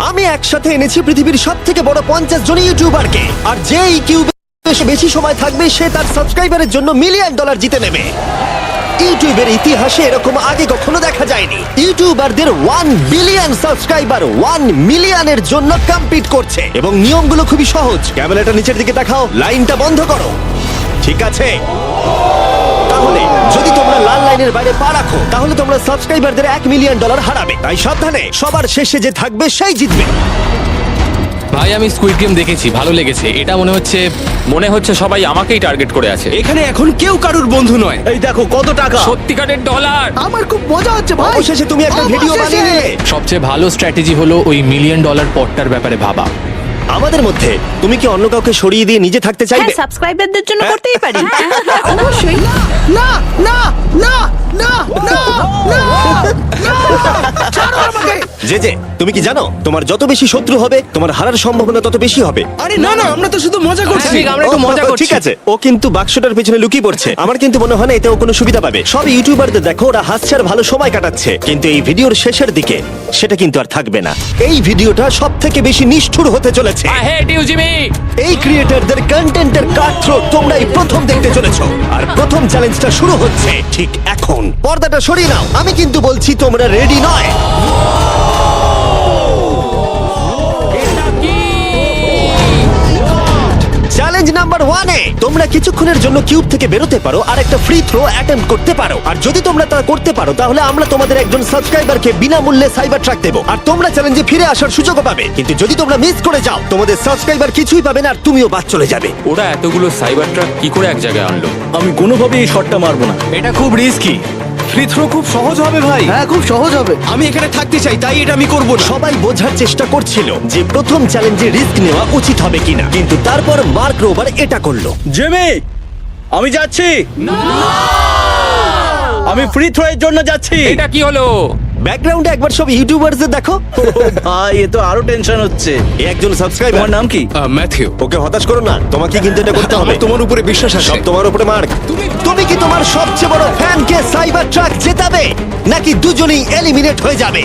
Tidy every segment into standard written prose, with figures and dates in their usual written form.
আমি একসাথে এনেছি পৃথিবীর সবথেকে বড় 50 জন ইউটিউবারকে, আর যে এই কিউবে বেশি সময় থাকবে সে তার সাবস্ক্রাইবারের জন্য $1 মিলিয়ন জিতে নেবে। ইউটিউবের ইতিহাসে এরকম আগে কখনো দেখা যায়নি। ইউটিউবারদের 1 বিলিয়ন সাবস্ক্রাইবার 1 মিলিয়নের জন্য কম্পিট করছে, এবং নিয়মগুলো খুবই সহজ। ক্যামেরাটা নিচের দিকে দেখাও, লাইনটা বন্ধ করো। ঠিক আছে, তাহলে যদি তোমরা লাল লাইনের বাইরে পা রাখো তাহলে তোমরা সাবস্ক্রাইবারদের $1 মিলিয়ন হারাবে। তাই সাবধানে, সবার শেষে যে থাকবে সেই জিতবে। ভাই আমি স্কুইড গেম দেখেছি, ভালো লেগেছে। এটা মনে হচ্ছে সবাই আমাকেই টার্গেট করে আছে। এখানে এখন কেউ কারুর বন্ধু নয়। এই দেখো কত টাকা, সত্যিকারের ডলার। আমার খুব মজা হচ্ছে ভাই। অবশেষে তুমি একটা ভিডিও বানিয়ে নিলে। সবচেয়ে ভালো স্ট্র্যাটেজি হলো ওই $1 মিলিয়ন পটটার ব্যাপারে ভাবা। আমাদের মধ্যে তুমি কি অন্য কাউকে সরিয়ে দিয়ে নিজে থাকতে চাইবে? হ্যাঁ, সাবস্ক্রাইবারদের জন্য হ্যাঁ। করতেই পারি। অবশ্যই। না না না না না না ছাড়ো আমাকে। যে তুমি কি জানো তোমার যত বেশি শত্রু হবে তোমার হারার সম্ভাবনা তত বেশি হবে। আরে না না, আমরা তো শুধু মজা করছি। ঠিক, আমরা একটু মজা করছি। ঠিক আছে, ও কিন্তু বাক্সটার পেছনে লুকিয়ে পড়ছে। আমার কিন্তু মনে হয় না এতে ও কোনো সুবিধা পাবে। সব ইউটিউবারদের দেখো ওরা হাসছে আর ভালো সময় কাটাচ্ছে, কিন্তু এই ভিডিওর শেষের দিকে সেটা কিন্তু আর থাকবে না। এই ভিডিওটা সবথেকে বেশি নিষ্ঠুর হতে চলেছে। I hate you Jimmy. এই ক্রিয়েটরদের কন্টেন্টের কাটথ্রোট তোমরাই প্রথম দেখতে চলেছো, আর প্রথম চ্যালেঞ্জটা শুরু হচ্ছে ঠিক এখন। পর্দাটা সরিয়ে নাও, আমি কিন্তু বলছি তোমরা রেডি নয়। চ্যালেঞ্জ নাম্বার 1 এ তোমরা কিছুক্ষণের জন্য কিউব থেকে বেরোতে পারো আর একটা ফ্রি থ্রো অ্যাটেম্প্ট করতে পারো। আর যদি তোমরা তা করতে পারো তাহলে আমরা তোমাদের একজন সাবস্ক্রাইবারকে বিনামূল্যে সাইবার ট্রাক দেবো, আর তোমরা চ্যালেঞ্জে ফিরে আসার সুযোগও পাবে। কিন্তু যদি তোমরা মিস করে যাও তোমাদের সাবস্ক্রাইবার কিছুই পাবে না আর তুমিও বাদ চলে যাবে। ওরা এতগুলো সাইবার ট্রাক কি করে এক জায়গায় আনলো? আমি কোনোভাবেই এই শটটা মারবো না। এটা খুব রিস্কি। ফ্রি থ্রো খুব সহজ হবে ভাই। হ্যাঁ খুব সহজ হবে। আমি এখানে থাকতে চাই, তাই এটা আমি করব না। সবাই বোঝার চেষ্টা করছিল যে প্রথম চ্যালেঞ্জে রিস্ক নেওয়া উচিত হবে কিনা, কিন্তু তারপর মার্ক রোবার এটা করলো। জেমি, আমি যাচ্ছি। আমি ফ্রি থ্রো এর জন্য যাচ্ছি। এটা কি হলো? ব্যাকগ্রাউন্ডে একবার সব ইউটিউবারদের দেখো। ভাই এ তো আরো টেনশন হচ্ছে। এ একজন সাবস্ক্রাইবার। তোমার নাম কি? ম্যাথিউ। ওকে হতাশ করো না, তোমাকে কিন্তু এটা করতে হবে। আমার তোমার উপরে বিশ্বাস আছে। সব তোমার উপরে মার্ক। তুমি কি তোমার সবচেয়ে বড় ফ্যানকে সাইবার ট্রাক জেতাবে, নাকি দুজনেই এলিমিনেট হয়ে যাবে?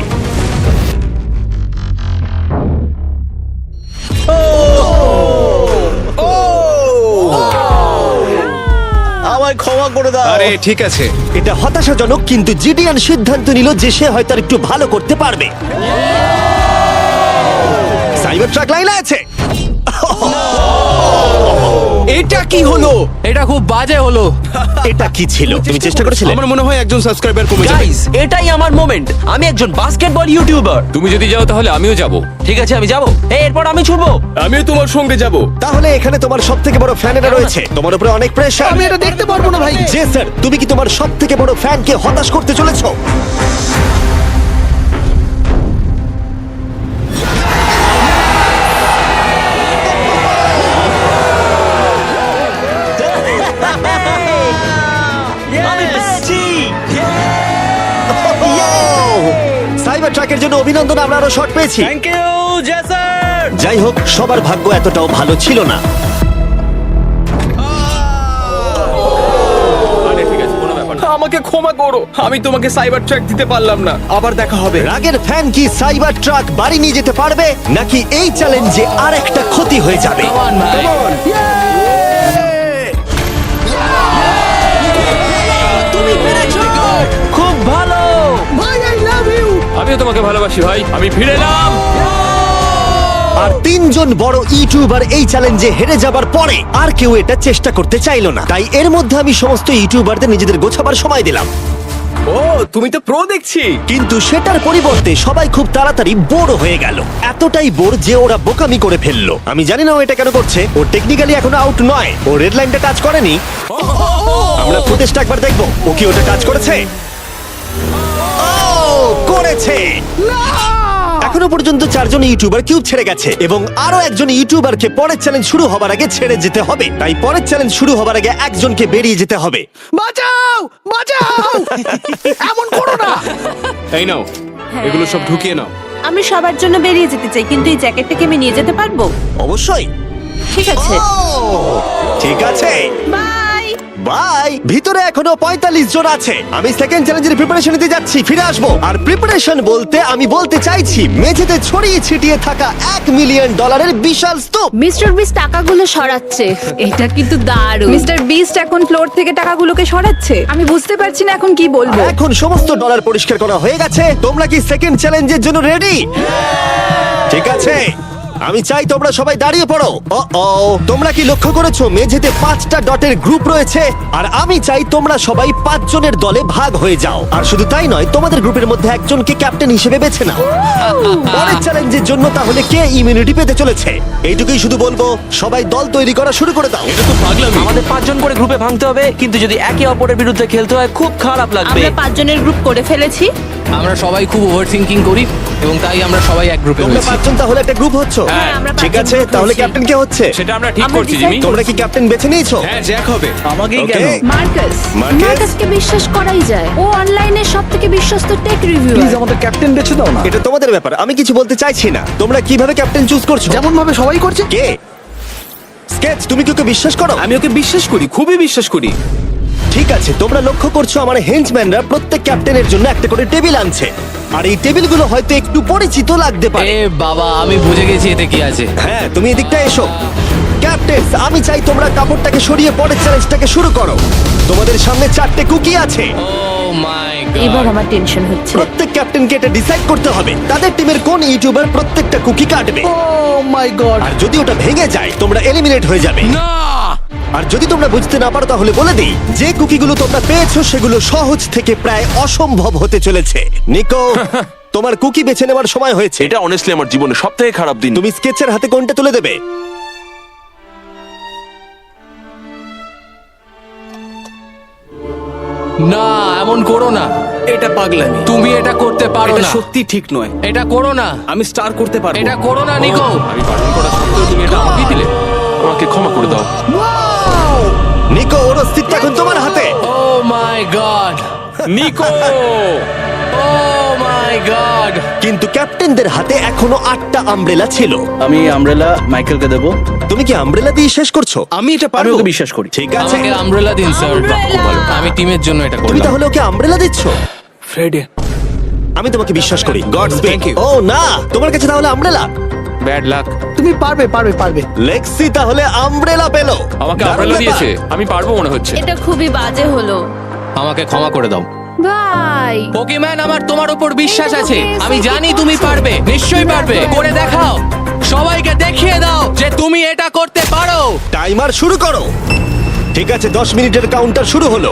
আমায় ক্ষমা করে দাও। আরে ঠিক আছে। এটা হতাশাজনক, কিন্তু জিডিয়ান সিদ্ধান্ত নিল যে সে হয়তো আর একটু ভালো করতে পারবে। সাইবার ট্রাক লাইনে আছে। এটা কি হলো? এটা খুব বাজে হলো। এটা কি ছিল? তুমি চেষ্টা করেছিলে? আমার মনে হয় একজন সাবস্ক্রাইবার কমে যাবে। গাইস, এটাই আমার মোমেন্ট। আমি একজন বাস্কেটবল ইউটিউবার। তুমি যদি যাও তাহলে আমিও যাব। ঠিক আছে, আমি যাব। এরপর আমি ছুটবো। আমিও তোমার সঙ্গে যাব। তাহলে এখানে তোমার সবথেকে বড় ফ্যানেরা রয়েছে, তোমার উপরে অনেক প্রেসার। আমি এটা দেখতে পারবো না ভাই। জে স্যার, তুমি কি তোমার সবথেকে বড় ফ্যানকে হতাশ করতে চলেছো? আমি পেরেছি। সাইবার ট্রাকের জন্য অভিনন্দন, আমরা আরো শট পেয়েছি। Thank you Jesser. যাই হোক, সবার ভাগ্য এতটাও ভালো ছিল না। আরে ঠিক আছে, কোনো ব্যাপার না। আমাকে ক্ষমা করো, আমি তোমাকে সাইবার ট্র্যাক দিতে পারলাম না। আবার দেখা হবে। রাগের ফ্যান কি সাইবার ট্রাক বাড়ি নিয়ে যেতে পারবে, নাকি এই চ্যালেঞ্জে আর একটা ক্ষতি হয়ে যাবে? তুমি পেরেছো। খুব ভালো। ভাই আই লাভ ইউ। আমিও তোমাকে ভালোবাসি ভাই। আমি ফিরে এলাম। আর 3 জন বড় ইউটিউবার এই চ্যালেঞ্জে হেরে যাবার পরে আর কেউ এটা চেষ্টা করতে চাইলো না। তাই এর মধ্যে আমি সমস্ত ইউটিউবারদের নিজেদের গোছাবার সময় দিলাম। ও, তুমি তো প্রো দেখছি। কিন্তু সেটার পরিবর্তে সবাই খুব তাড়াতাড়ি বোর হয়ে গেল। এতটাই বোর যে ওরা বোকামি করে ফেললো। আমি জানি না ও এটা কেন করছে। ও টেকনিক্যালি এখনো আউট নয়, ও রেড লাইনটা টাচ করেনি। আমরা ফুটেজটা একবার দেখবো, ও কি ওটা টাচ করেছে? ও করেছে। এখনো পর্যন্ত 4 জন ইউটিউবার কিউব ছেড়ে গেছে, এবং আরো একজন ইউটিউবারকে পরের চ্যালেঞ্জ শুরু হবার আগে ছেড়ে যেতে হবে। তাই পরের চ্যালেঞ্জ শুরু হবার আগে একজনকে বেরিয়ে যেতে হবে। বাঁচাও বাঁচাও। এমন করো না। এই নাও, এগুলো সব ঢুকিয়ে নাও। আমি সবার জন্য বেরিয়ে যেতে চাই, কিন্তু এই জ্যাকেটটাকে আমি নিয়ে যেতে পারবো? অবশ্যই। ঠিক আছে। ও, ঠিক আছে। বাই। বাই। ভিতরে এখনো 45 জন আছে। আমি সেকেন্ড চ্যালেঞ্জের প্রিপারেশন নিতে যাচ্ছি, ফিরে আসবো। আর প্রিপারেশন বলতে আমি বলতে চাইছি মেঝেতে ছড়িয়ে ছিটিয়ে থাকা $1 মিলিয়ন বিশাল স্তূপ। মিস্টার বিস্ট টাকাগুলো সরাচ্ছে, এটা কিন্তু দারুণ। মিস্টার বিস্ট এখন ফ্লোর থেকে টাকাগুলোকে সরাচ্ছে। আমি বুঝতে পারছি না এখন কি বলবো। এখন সমস্ত ডলার পরিষ্কার করা হয়ে গেছে। তোমরা কি সেকেন্ড চ্যালেঞ্জের জন্য রেডি? ঠিক আছে, আমি চাই তোমরা সবাই দাঁড়িয়ে পড়ো। তোমরা কি লক্ষ্য করেছো মেঝেতে 5টা ডটের গ্রুপ রয়েছে? আর আমি চাই তোমরা সবাই 5 জনের দলে ভাগ হয়ে যাও। আর শুধু তাই নয়, তোমাদের গ্রুপের মধ্যে একজনকে ক্যাপ্টেন হিসেবে বেছে নাও। পরের চ্যালেঞ্জের জন্য তাহলে কে ইমিউনিটি পেতে চলেছে? এইটুকুই শুধু বলবো, সবাই দল তৈরি করা শুরু করে দাও। এটা তো পাগলামি। আমাদের 5 জন করে গ্রুপে ভাঙতে হবে, কিন্তু যদি একে অপরের বিরুদ্ধে খেলতে হয় খুব খারাপ লাগবে। আমরা 5 জনের গ্রুপ করে ফেলেছি। আমরা সবাই খুব ওভার থিঙ্কিং করি এবং তাই আমরা সবাই এক গ্রুপে তোমরা রয়েছি। 5 জন তাহলে একটা গ্রুপ হচ্ছ? হ্যাঁ, আমরা ঠিক 5 আছে, জন group তাহলে হচ্ছি। ক্যাপ্টেন কে হচ্ছে? সেটা আমরা ঠিক আমরা করছি decide জিমি। তোমরা কি ক্যাপ্টেন বেছে নিয়েছো? হ্যাঁ, জ্যাক হবে। আমাকেই Okay. কেন? Marcus, Marquez? মার্কাসকে বিশ্বাস করাই যায়। ও অনলাইনে সবথেকে বিশ্বস্ত টেক রিভিউয়ার। আমাদের ক্যাপ্টেন বেছে দাও না। এটা তোমাদের ব্যাপার, আমি কিছু বলতে চাইছি না। তোমরা কিভাবে ক্যাপ্টেন চুজ করছো? যেমন ভাবে সবাই করছে। কে? স্কেচ, তুমি কি ওকে বিশ্বাস করো? আমি ওকে বিশ্বাস করি, খুবই বিশ্বাস করি। ঠিক আছে, তোমরা লক্ষ্য করছো আমার হেঞ্চম্যানরা প্রত্যেক ক্যাপ্টেনের জন্য একটা করে টেবিল আনছে। আর এই টেবিলগুলো হয়তো একটু পরিচিত লাগতে পারে। এ বাবা, আমি বুঝে গেছি এতে কি আছে। হ্যাঁ, তুমি এদিকটা এসো। ক্যাপ্টেন্স, আমি চাই তোমরা কাপড়টাকে সরিয়ে পরের চ্যালেঞ্জটাকে শুরু করো। তোমাদের সামনে 4টে কুকি আছে। ও মাই এবার গড। আমার টেনশন হচ্ছে। প্রত্যেক ক্যাপ্টেনকে এটা ডিসাইড করতে হবে তাদের টিমের কোন ইউটিউবার প্রত্যেকটা কুকি কাটবে। ও মাই গড। আর যদি ওটা ভেঙে যায় তোমরা এলিমিনেট হয়ে যাবে। না! আর যদি তোমরা বুঝতে না পারো তাহলে বলে দিই, যে কুকিগুলো তোমরা পেয়েছো সেগুলো সহজ থেকে প্রায় অসম্ভব হতে চলেছে। নিকো, তোমার কুকি বেছে নেওয়ার সময় হয়েছে। এটা অনেস্টলি আমার জীবনে সবথেকে খারাপ দিন। তুমি স্কেচের হাতে কোনটা তুলে দেবে? না, এমন করো না। এটা পাগলামি। তুমি এটা করতে পারো এটা না। সত্যি ঠিক নয়। এটা করো না। আমি স্টার করতে পারবো। এটা করো না নিকো। আমি বারণ করা সত্ত্বেও তুমি এটা আমাকেই দিলে। আমাকে ক্ষমা করে দাও। নিকো, ওর অস্তিত্ব এখন তোমার হাতে। ও my god. Nicco! O my god. কিন্তু ক্যাপ্টেনদের হাতে এখনো 8টা আমব্রেলা ছিল। আমি আমব্রেলা মাইকেলকে দেবো। তুমি কি আমব্রেলা দিয়ে শেষ করছো? আমি এটা আমি পারবো। ওকে বিশ্বাস করি। ঠিক আছে, আমাকে আমব্রেলা দিন স্যার। আমি টিমের জন্য এটা তুমি করলাম। তাহলে ওকে আমব্রেলা দিচ্ছ? ফ্রেডে, আমি তোমাকে বিশ্বাস করি। Gods Thank you. ও না, তোমার কাছে তাহলে আমব্রেলা। Bad luck. তুমি পারবে। লেক্সি তাহলে আমব্রেলা পেলো। আমাকে দারুণ আমব্রেলা ব্যাপার। দিয়েছে। আমি পারবো মনে হচ্ছে। এটা খুবই বাজে হলো। আমাকে ক্ষমা করে দাও। ভাই, পোকিম্যান, আমার তোমার উপর বিশ্বাস আছে। আমি জানি তুমি পারবে, নিশ্চয়ই পারবে। করে দেখাও, সবাইকে দেখিয়ে দাও যে তুমি এটা করতে পারো। টাইমার শুরু করো। ঠিক আছে, 10 মিনিটের কাউন্টার শুরু হলো।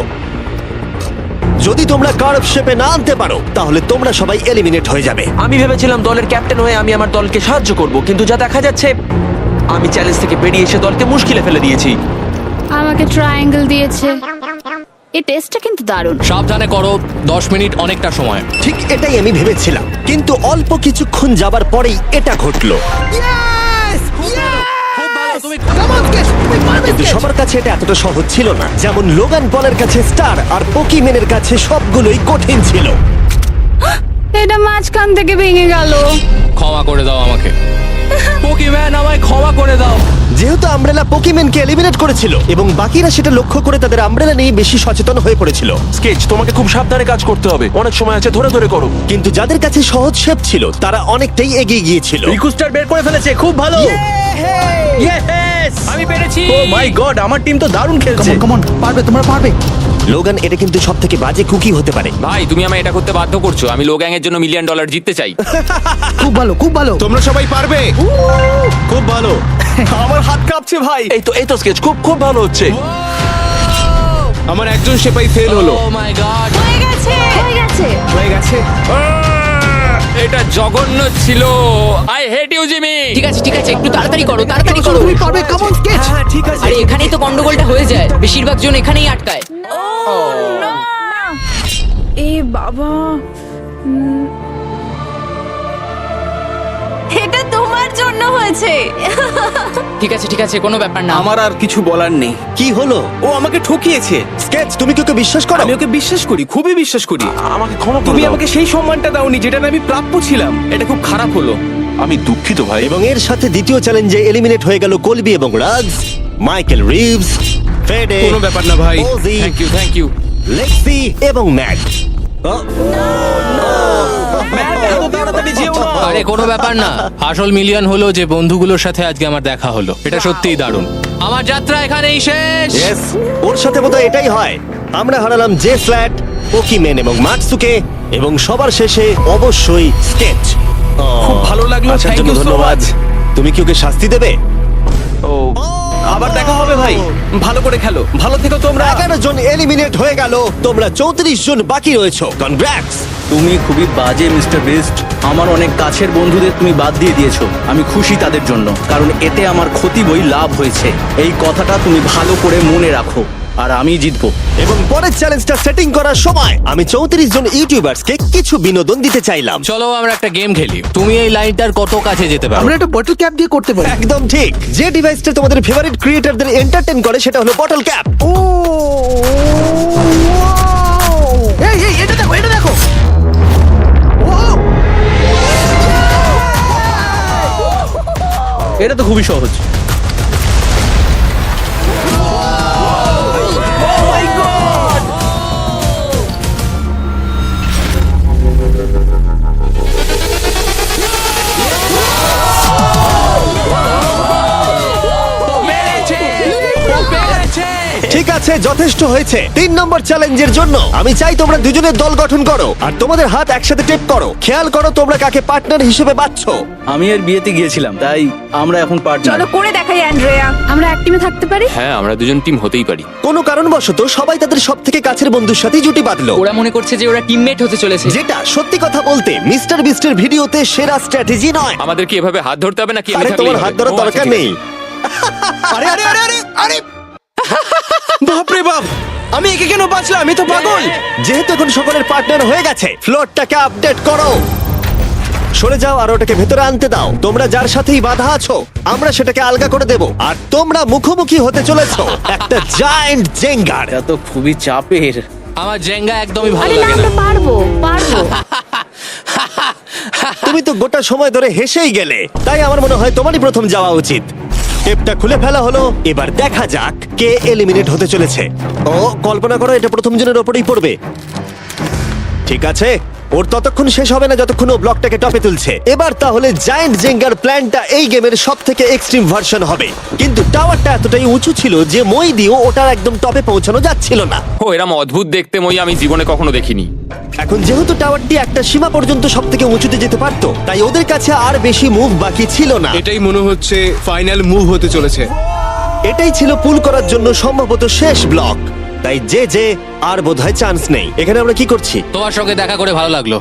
যদি তোমরা কার্ভ শেপে না আনতে পারো তাহলে তোমরা সবাই এলিমিনেট হয়ে যাবে। আমি ভেবেছিলাম দলের ক্যাপ্টেন হয়ে আমি আমার দলকে সাহায্য করব, কিন্তু যা দেখা যাচ্ছে আমি চ্যালেঞ্জ থেকে বেরিয়ে এসে দলকে মুশকিলে ফেলে দিয়েছি। আমাকে ট্রায়াঙ্গেল দিয়েছে। এই টেস্টটা কিন্তু দারুণ। সাবধানে করো, 10 মিনিট অনেকটা সময়। ঠিক এটাই আমি ভেবেছিলাম, কিন্তু অল্প কিছুক্ষণ যাবার পরেই এটা ঘটলো। ইয়েস! খুব ভালো, তুমি কাম অন স্কেচ, তুমি পারবে কিন্তু স্কেচ। সবার কাছে এটা এতটা সহজ ছিল না। যেমন লোগান পলের কাছে স্টার আর পোকিম্যানের কাছে সবগুলোই কঠিন ছিল। এটা মাঝখান থেকে ভেঙে গেল। ক্ষমা করে দাও আমাকে। পোকিম্যান, আমায় ক্ষমা করে দাও। যেহেতু আমব্রেলা পোকিম্যানকে এলিমিনেট করেছিল এবং বাকিরা সেটা লক্ষ্য করে তাদের আমব্রেলা নিয়ে বেশি সচেতন হয়ে পড়েছিল। স্কেচ, তোমাকে খুব সাবধানে কাজ করতে হবে। অনেক সময় আছে, ধরে ধরে করো। কিন্তু যাদের কাছে সহজ শেপ ছিল তারা অনেকটাই এগিয়ে গিয়েছিল। রিকু স্টার বের করে ফেলেছে, খুব ভালো। ইয়েস! আমি পেরেছি। ও মাই গড, আমার টিম তো দারুণ খেলছে। কাম অন, পারবে, তোমরা পারবে। লোগান, এটা কিন্তু সব থেকে বাজে কুকি হতে পারে। ভাই, তুমি আমায় এটা করতে বাধ্য করছো। আমি লোগ্যাং এর জন্য $1 মিলিয়ন জিততে চাই। খুব ভালো। তোমরা সবাই পারবে। খুব ভালো। আমার হাত কাঁপছে ভাই। এই তো স্কেচ, খুব খুব ভালো হচ্ছে। আমার একজন সেপাই ফেল হলো। Oh my god. হয়ে গেছে। হয়ে গেছে। এটা জঘন্য ছিল। I hate you Jimmy. ঠিক আছে একটু তাড়াতাড়ি করো, তাড়াতাড়ি করো। তুমি পারবে, কাম অন স্কেচ। ঠিক আছে। আরে এখানেই তো গন্ডগোলটা হয়ে যায়, বেশিরভাগ জন এখানেই আটকায়। এ বাবা, এটা তোমার জন্য হয়েছে। ঠিক আছে কোনো ব্যাপার না। আমার আর কিছু বলার নেই। কি হলো? ও আমাকে ঠকিয়েছে। স্কেচ, তুমি কি ওকে বিশ্বাস করো? আমি ওকে বিশ্বাস করি, খুবই বিশ্বাস করি। আমাকে ক্ষমা করে তুমি দাও। আমাকে সেই সম্মানটা দাওনি যেটা আমি প্রাপ্য ছিলাম। এটা খুব খারাপ হলো। আমি দুঃখিত ভাই। এবং এর সাথে দ্বিতীয় চ্যালেঞ্জে এলিমিনেট হয়ে গেল কলবি এবং রাজ, মাইকেল রিভস, ফেডে, কোনো ব্যাপার না ভাই। ওজি, থ্যাংক ইউ লেক্সি এবং ম্যাক। আরে কোনো ব্যাপার না, আসল মিলিয়ন হলো যে বন্ধুগুলোর সাথে আজকে আমার দেখা হলো। এটা সত্যিই দারুণ। আমার যাত্রা এখানেই শেষ। Yes, ওর সাথে বোধহয় এটাই হয়। আমরা হারালাম জে ফ্ল্যাট, পোকিমেন এবং মাটসুকে, এবং সবার শেষে অবশ্যই স্কেচ। খুব ভালো লাগলো, আসার thank জন্য you so ধন্যবাদ। much. তুমি কি ওকে শাস্তি দেবে? ও আবার দেখা হবে ভাই, ভালো করে খেলো, ভালো থেকো তোমরা। 11 জন এলিমিনেট হয়ে গেল, তোমরা 34 জন বাকি রয়েছো। কনগ্রাটস। তুমি খুবই বাজে মিস্টার বিস্ট। আমার অনেক কাছের বন্ধুদের তুমি বাদ দিয়ে দিয়েছো। আমি খুশি তাদের জন্য, কারণ এতে আমার ক্ষতি বই লাভ হয়েছে। এই কথাটা তুমি ভালো করে মনে রাখো, আর আমি জিতবো। এবং পরের চ্যালেঞ্জটা সেটিং করার সময় আমি 34 জন ইউটিউবার্সকে কিছু বিনোদন দিতে চাইলাম। চলো আমরা একটা গেম খেলি। তুমি এই লাইনটার কত কাছে যেতে পারো? আমরা একটা বটল ক্যাপ দিয়ে করতে পারি। একদম ঠিক। যে ডিভাইসটা তোমাদের ফেভারিট ক্রিয়েটরদের এন্টারটেইন করে সেটা হলো বটল ক্যাপ। ও এই এই এটা দেখো, এটা দেখো। ও এটা তো খুবই সহজ। ঠিক আছে, যথেষ্ট হয়েছে। 3 নম্বর চ্যালেঞ্জের জন্য আমি চাই তোমরা দুজনের দল গঠন করো আর তোমাদের হাত একসাথে টেপ করো। খেয়াল করো তোমরা কাকে পার্টনার হিসেবে বাছছো। আমি এর বিয়েতে গিয়েছিলাম, তাই আমরা এখন পার্টনার। চলো করে দেখাই অ্যান্ড্রেয়া। আমরা এক টিমে থাকতে পারি। হ্যাঁ আমরা দুজন টিম হতেই পারি। কোনো কারণবশত সবাই তাদের সব থেকে কাছের বন্ধুর সাথে জুটি বাঁধলো, ওরা মনে করছে যে ওরা টিমমেট হতে চলেছে। যেটা সত্যি কথা বলতে মিস্টার বিস্টের ভিডিওতে সেরা স্ট্র্যাটেজি নয়। আমাদের কি এভাবে হাত ধরতে হবে নাকি? আরে তোমার হাত ধরার দরকার নেই। আরে আরে আরে আরে আরে বাপরে বাপ, আমি একে কেন বাঁচলাম? আমি তো পাগল। যেহেতু এখন সকলের পার্টনার হয়ে গেছে, ফ্লোরটাকে আপডেট করো। সরে যাও আর ওটাকে ভেতরে আনতে দাও। তোমরা যার সাথেই বাধা আছো আমরা সেটাকে আলগা করে দেব। আর তোমরা মুখোমুখি হতে চলেছো একটা জায়ান্ট জেঙ্গার। এটা তো খুবই চাপের। আমার জেঙ্গা একদমই ভালো আরে না, লাগে আমরা না। পারবো পারবো। তুমি তো গোটা সময় ধরে হেসেই গেলে, তাই আমার মনে হয় তোমারই প্রথম যাওয়া উচিত। টেপটা খুলে ফেলা হলো, এবার দেখা যাক কে এলিমিনেট হতে চলেছে। ও কল্পনা করো এটা প্রথম জনের ওপরেই পড়বে। ঠিক আছে, ওর ততক্ষণ শেষ হবে না যতক্ষণ ও ব্লকটাকে টপে তুলছে। এবার তাহলে জায়ান্ট জেঙ্গার প্ল্যানটা এই গেমের সব থেকে এক্সট্রিম ভার্সন হবে। কিন্তু টাওয়ারটা এতটাই উঁচু ছিল যে মই দিয়েও ওটার একদম টপে পৌঁছানো যাচ্ছিল না। ও এরম অদ্ভুত দেখতে মই আমি জীবনে কখনো দেখিনি। এখন যেহেতু টাওয়ারটি একটা সীমা পর্যন্ত সব থেকে উঁচুতে যেতে পারতো, তাই ওদের কাছে আর বেশি মুভ বাকি ছিল না। এটাই মনে হচ্ছে ফাইনাল মুভ হতে চলেছে। এটাই ছিল পুল করার জন্য সম্ভবত শেষ ব্লক, তাই যে আর বোধহয় চান্স নেই। এখানে আমরা কি করছি? তোমার সঙ্গে দেখা করে ভালো লাগলো।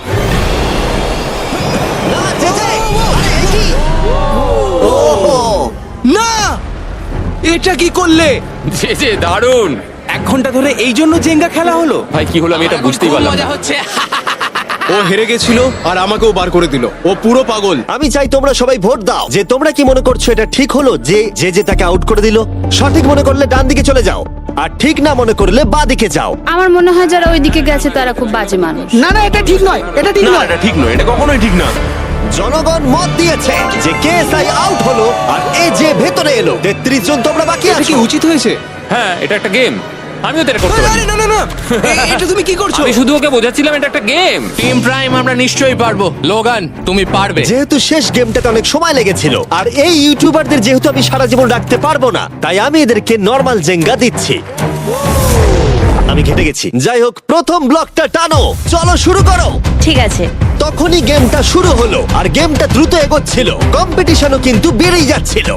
না, এটা কি করলে? যে দারুণ। 1 ঘন্টা ধরে এই জন্য জেঙ্গা খেলা হলো? ভাই কি হলো আমি এটা বুঝতেই খুব পারলাম মজা না। হচ্ছে। ও হেরে গেছিল আর আমাকেও বার করে দিল। ও পুরো পাগল। আমি চাই তোমরা সবাই ভোট দাও যে তোমরা কি মনে করছো এটা ঠিক হলো যে তাকে আউট করে দিল। সঠিক মনে করলে ডান দিকে চলে যাও, আর ঠিক না মনে করলে বাঁ দিকে যাও। আমার মনে হয় যারা ওইদিকে গেছে তারা খুব বাজে মানুষ। না না, এটা ঠিক নয়, এটা ঠিক নয়। এটা ঠিক নয়, এটা কখনোই ঠিক না। জনগণ মত দিয়েছে যে কেএসআই আউট হলো আর যে ভেতরে এলো। 33 জন তোমরা বাকি এটা কি আছো। উচিত হয়েছে? হ্যাঁ এটা একটা গেম, আমিও তো এটা করতে আরে পারি। না না না, এটা তুমি কি করছো? আমি শুধু ওকে বোঝাচ্ছিলাম এটা একটা গেম। টিম প্রাইম আমরা নিশ্চয়ই পারবো। লোগান তুমি পারবে। যেহেতু শেষ গেমটাতে অনেক সময় লেগেছিল আর এই ইউটিউবারদের যেহেতু আমি সারা জীবন রাখতে পারবো না, তাই আমি এদেরকে নরমাল জেঙ্গা দিচ্ছি। আমি ঘেটে গেছি। যাই হোক, প্রথম ব্লকটা টানো, চলো শুরু করো। ঠিক আছে। তখনই গেমটা শুরু হলো আর গেমটা দ্রুত এগোচ্ছিল, কম্পিটিশনও কিন্তু বেড়েই যাচ্ছিল।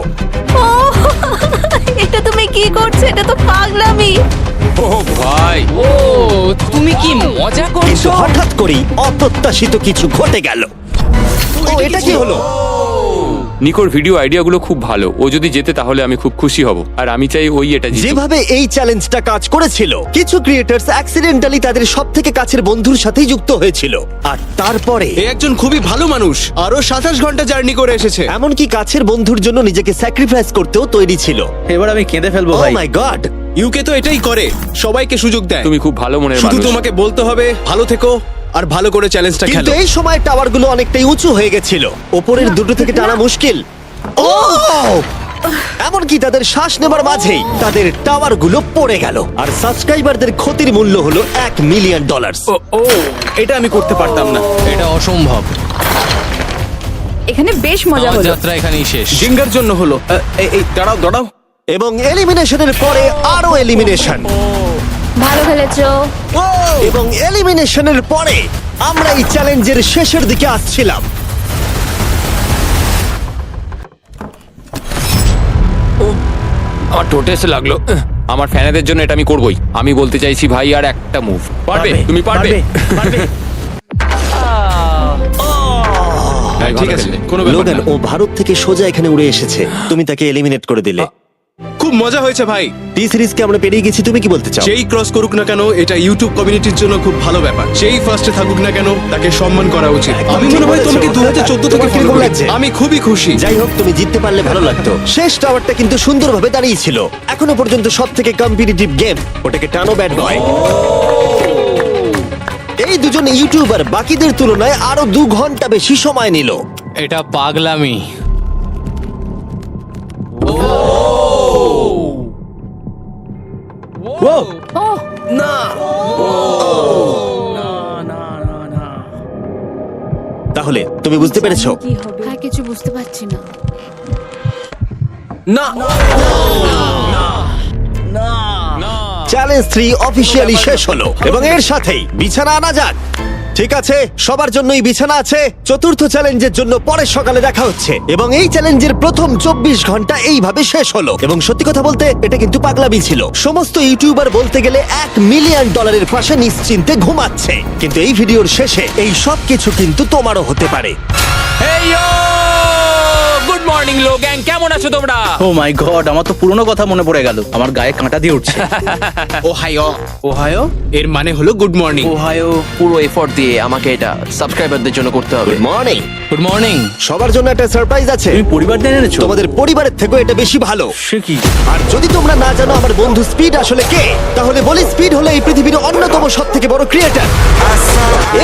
ও এটা তুমি কি করছো? এটা তো পাগলামি। ও ভাই, ও তুমি কি মজা কিন্তু করছো? হঠাৎ করেই অপ্রত্যাশিত কিছু ঘটে গেল। ও এটা কি হলো? নিকোর ভিডিও আইডিয়াগুলো খুব ভালো। ও যদি জেতে তাহলে আমি খুব খুশি হব, আর আমি চাই ওই এটা জিতুক। যেভাবে এই চ্যালেঞ্জটা কাজ করেছিল, কিছু ক্রিয়েটার্স অ্যাক্সিডেন্টালি তাদের সব থেকে কাছের বন্ধুর সাথেই যুক্ত হয়েছিল, আর তারপরে এ একজন খুবই ভালো মানুষ, আরো 27 ঘন্টা জার্নি করে এসেছে। এমনকি কাছের বন্ধুর জন্য নিজেকে স্যাক্রিফাইস করতেও তৈরি ছিল। এবার আমি কেঁদে ফেলবো ও ভাই। মাই গড! ইউকে তো এটাই করে, সবাইকে সুযোগ দেয়। তুমি খুব ভালো মনের শুধু মানুষ। তোমাকে বলতে হবে ভালো থেকো আর ভালো করে চ্যালেঞ্জটা কিন্তু খেলো। এই সময় টাওয়ারগুলো অনেকটাই উঁচু হয়ে গেছিল, ওপরের দুটো থেকে টানা মুশকিল। ও এমনকি তাদের শ্বাস নেবার মাঝেই তাদের টাওয়ার গুলো পড়ে গেল, আর সাবস্ক্রাইবারদের ক্ষতির মূল্য হলো $1 মিলিয়ন। ও এটা আমি করতে পারতাম না। এটা অসম্ভব। এখানে বেশ মজা আমার হলো। যাত্রা এখানেই শেষ। জিঙ্গার জন্য হলো। এই দাঁড়াও দাঁড়াও। এবং এলিমিনেশনের পরে আরো এলিমিনেশন, ভালো খেলেছো। এবং এলিমিনেশনের পরে আমরা এই চ্যালেঞ্জের শেষের দিকে আসছিলাম। আমার টোটে এসে লাগলো। আমার ফ্যানেদের জন্য এটা আমি করবোই। আমি বলতে চাইছি ভাই, আর একটা মুভ পারবে, তুমি পারবে। ভাই, ঠিক ভালো আছে, খেললে। কোনো ব্যাপার লোগান, না। ও ভারত থেকে সোজা এখানে উড়ে এসেছে, তুমি তাকে এলিমিনেট করে দিলে। খুব মজা হয়েছে ভাই। টি সিরিজকে আমরা পেরিয়ে গেছি, তুমি কি বলতে চাও? যেই ক্রস করুক না কেন, এটা ইউটিউব কমিউনিটির জন্য খুব ভালো ব্যাপার। যেই ফার্স্টে থাকুক না কেন, তাকে সম্মান করা উচিত। একদম আমি ঠিক মনে হয় বলেছো। তোমাকে 2014 থেকে তোমার ফলো কিরকম করি। লাগছে? আমি খুবই খুশি। যাই হোক, তুমি জিততে পারলে ভালো লাগতো। শেষ টাওয়ারটা কিন্তু সুন্দরভাবে দাঁড়িয়েছিল। এখনো পর্যন্ত সব থেকে কম্পিটিটিভ গেম, ওটাকে টানো ব্যাড বয়। এই দুজন ইউটিউবার বাকিদের তুলনায় আরো 2 ঘন্টা বেশি সময় নিল। এটা পাগলামি। তাহলে তুমি বুঝতে পেরেছো? কি হবে? হ্যাঁ, কিছু বুঝতে পারছি না। না চ্যালেঞ্জ 3 অফিসিয়ালি শেষ হলো, এবং এর সাথেই বিছানা আনা যাক। ঠিক আছে, সবার জন্যই বিছানা আছে। চতুর্থ চ্যালেঞ্জের জন্য পরের সকালে দেখা হচ্ছে, এবং এই চ্যালেঞ্জের প্রথম 24 ঘন্টা এইভাবে শেষ হলো। এবং সত্যি কথা বলতে, এটা কিন্তু পাগলামি ছিল। সমস্ত ইউটিউবার বলতে গেলে $1 মিলিয়ন পাশে নিশ্চিন্তে ঘুমাচ্ছে, কিন্তু এই ভিডিওর শেষে এই সব কিছু কিন্তু তোমারও হতে পারে। গুড মর্নিং লোগ্যাং, কেমন আছো তোমরা? ও মাই গড, আমার তো পুরনো কথা মনে পড়ে গেল। আমার গায়ে কাঁটা দিয়ে উঠছে। ওহায়ো এর মানে হলো গুড মর্নিং। ওহায়ো পুরো এফোর্ট দিয়ে আমাকে এটা সাবস্ক্রাইবারদের জন্য করতে হবে। Good morning. Good morning. সবার জন্য একটা সারপ্রাইজ আছে। তুমি পরিবার দিয়ে এনেছো? তোমাদের পরিবারের থেকেও এটা বেশি ভালো। সে কি? আর যদি তোমরা না জানো আমার বন্ধু স্পিড আসলে কে, তাহলে বলি স্পিড হলো এই পৃথিবীর অন্যতম সবথেকে বড় ক্রিয়েটার,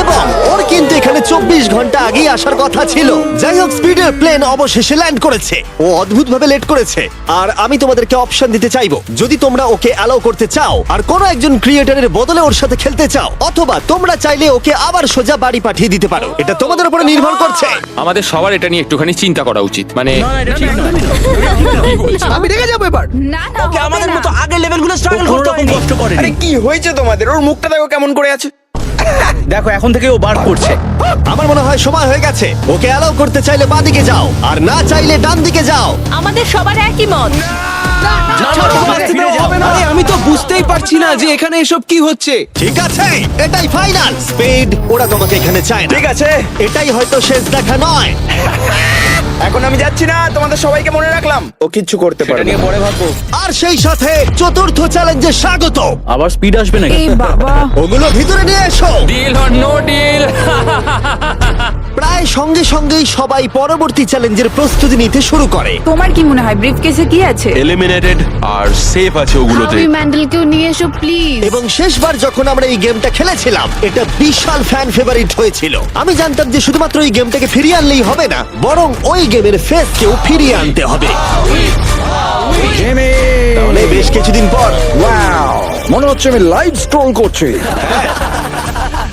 এবং ওর কিন্তু এখানে 24 ঘন্টা আগেই আসার কথা ছিল। যাই হোক, স্পিডের প্লেন অবশেষে ল্যান্ড করেছে। ও অদ্ভুতভাবে লেট করেছে, আর আমি তোমাদেরকে অপশন দিতে চাইবো। যদি তোমরা ওকে অ্যালাউ করতে চাও আর কোনো একজন ক্রিয়েটারের বদলে ওর সাথে খেলতে চাও, অথবা তোমরা চাইলে ওকে আবার সোজা বাড়ি পাঠিয়ে দিতে পারো। এটা তোমাদের উপরে নির্ভর করছে। আমাদের সবার এটা নিয়ে একটুখানি চিন্তা করা উচিত। মানে না, এটা ঠিক নয়। আমি রেগে যাবো এবার। না না, হবে আমাদের না। মতো আগের লেভেলগুলো স্ট্রাগল কোনো করতে রকম হয়নি। কষ্ট করেনি। আরে কি হয়েছে তোমাদের? ওর মুখটা দেখো কেমন করে আছে। দেখো, এখন থেকে ও বার করছে। আমার মনে হয় সময় হয়ে গেছে। ওকে অ্যালাউ করতে চাইলে বাঁদিকে যাও, আর না চাইলে ডান দিকে যাও। আমাদের সবার একই মত। আরে আমি তো বুঝতেই পারছি না যে এখানে এসব কি হচ্ছে। ঠিক আছে, এটাই ফাইনাল। স্পিড, ওরা তোমাকে এখানে চায় না। ঠিক আছে, এটাই হয়তো শেষ দেখা নয়। এখন আমি যাচ্ছি না, তোমাদের সবাইকে মনে রাখলাম। ও কিচ্ছু করতে এটা পারবে নিয়ে না। পরে ভাববো। আর সেই সাথে চতুর্থ চ্যালেঞ্জে স্বাগত। আবার স্পিড আসবে নাকি? এই বাবা, ওগুলো ভিতরে নিয়ে এসো। Deal or no deal? প্রায় সঙ্গে সঙ্গেই সবাই পরবর্তী চ্যালেঞ্জের প্রস্তুতি নিতে শুরু করে। তোমার কি মনে হয় ব্রিফকেসে কি আছে? এলিমিনেটেড আর সেফ আছে ওগুলোতে। আমি ম্যান্ডেলকেও নিয়ে এসো প্লিজ। এবং শেষবার যখন আমরা এই গেমটা খেলেছিলাম, এটা বিশাল ফ্যান ফেভারিট হয়েছিল। আমি জানতাম যে শুধুমাত্র এই গেমটাকে ফিরিয়ে আনলেই হবে না, বরং ওই গেমের ফেসকেও ফিরিয়ে আনতে হবে। তাহলে বেশ কিছুদিন পর মনে হচ্ছে আমি লাইভ স্ক্রল করছি।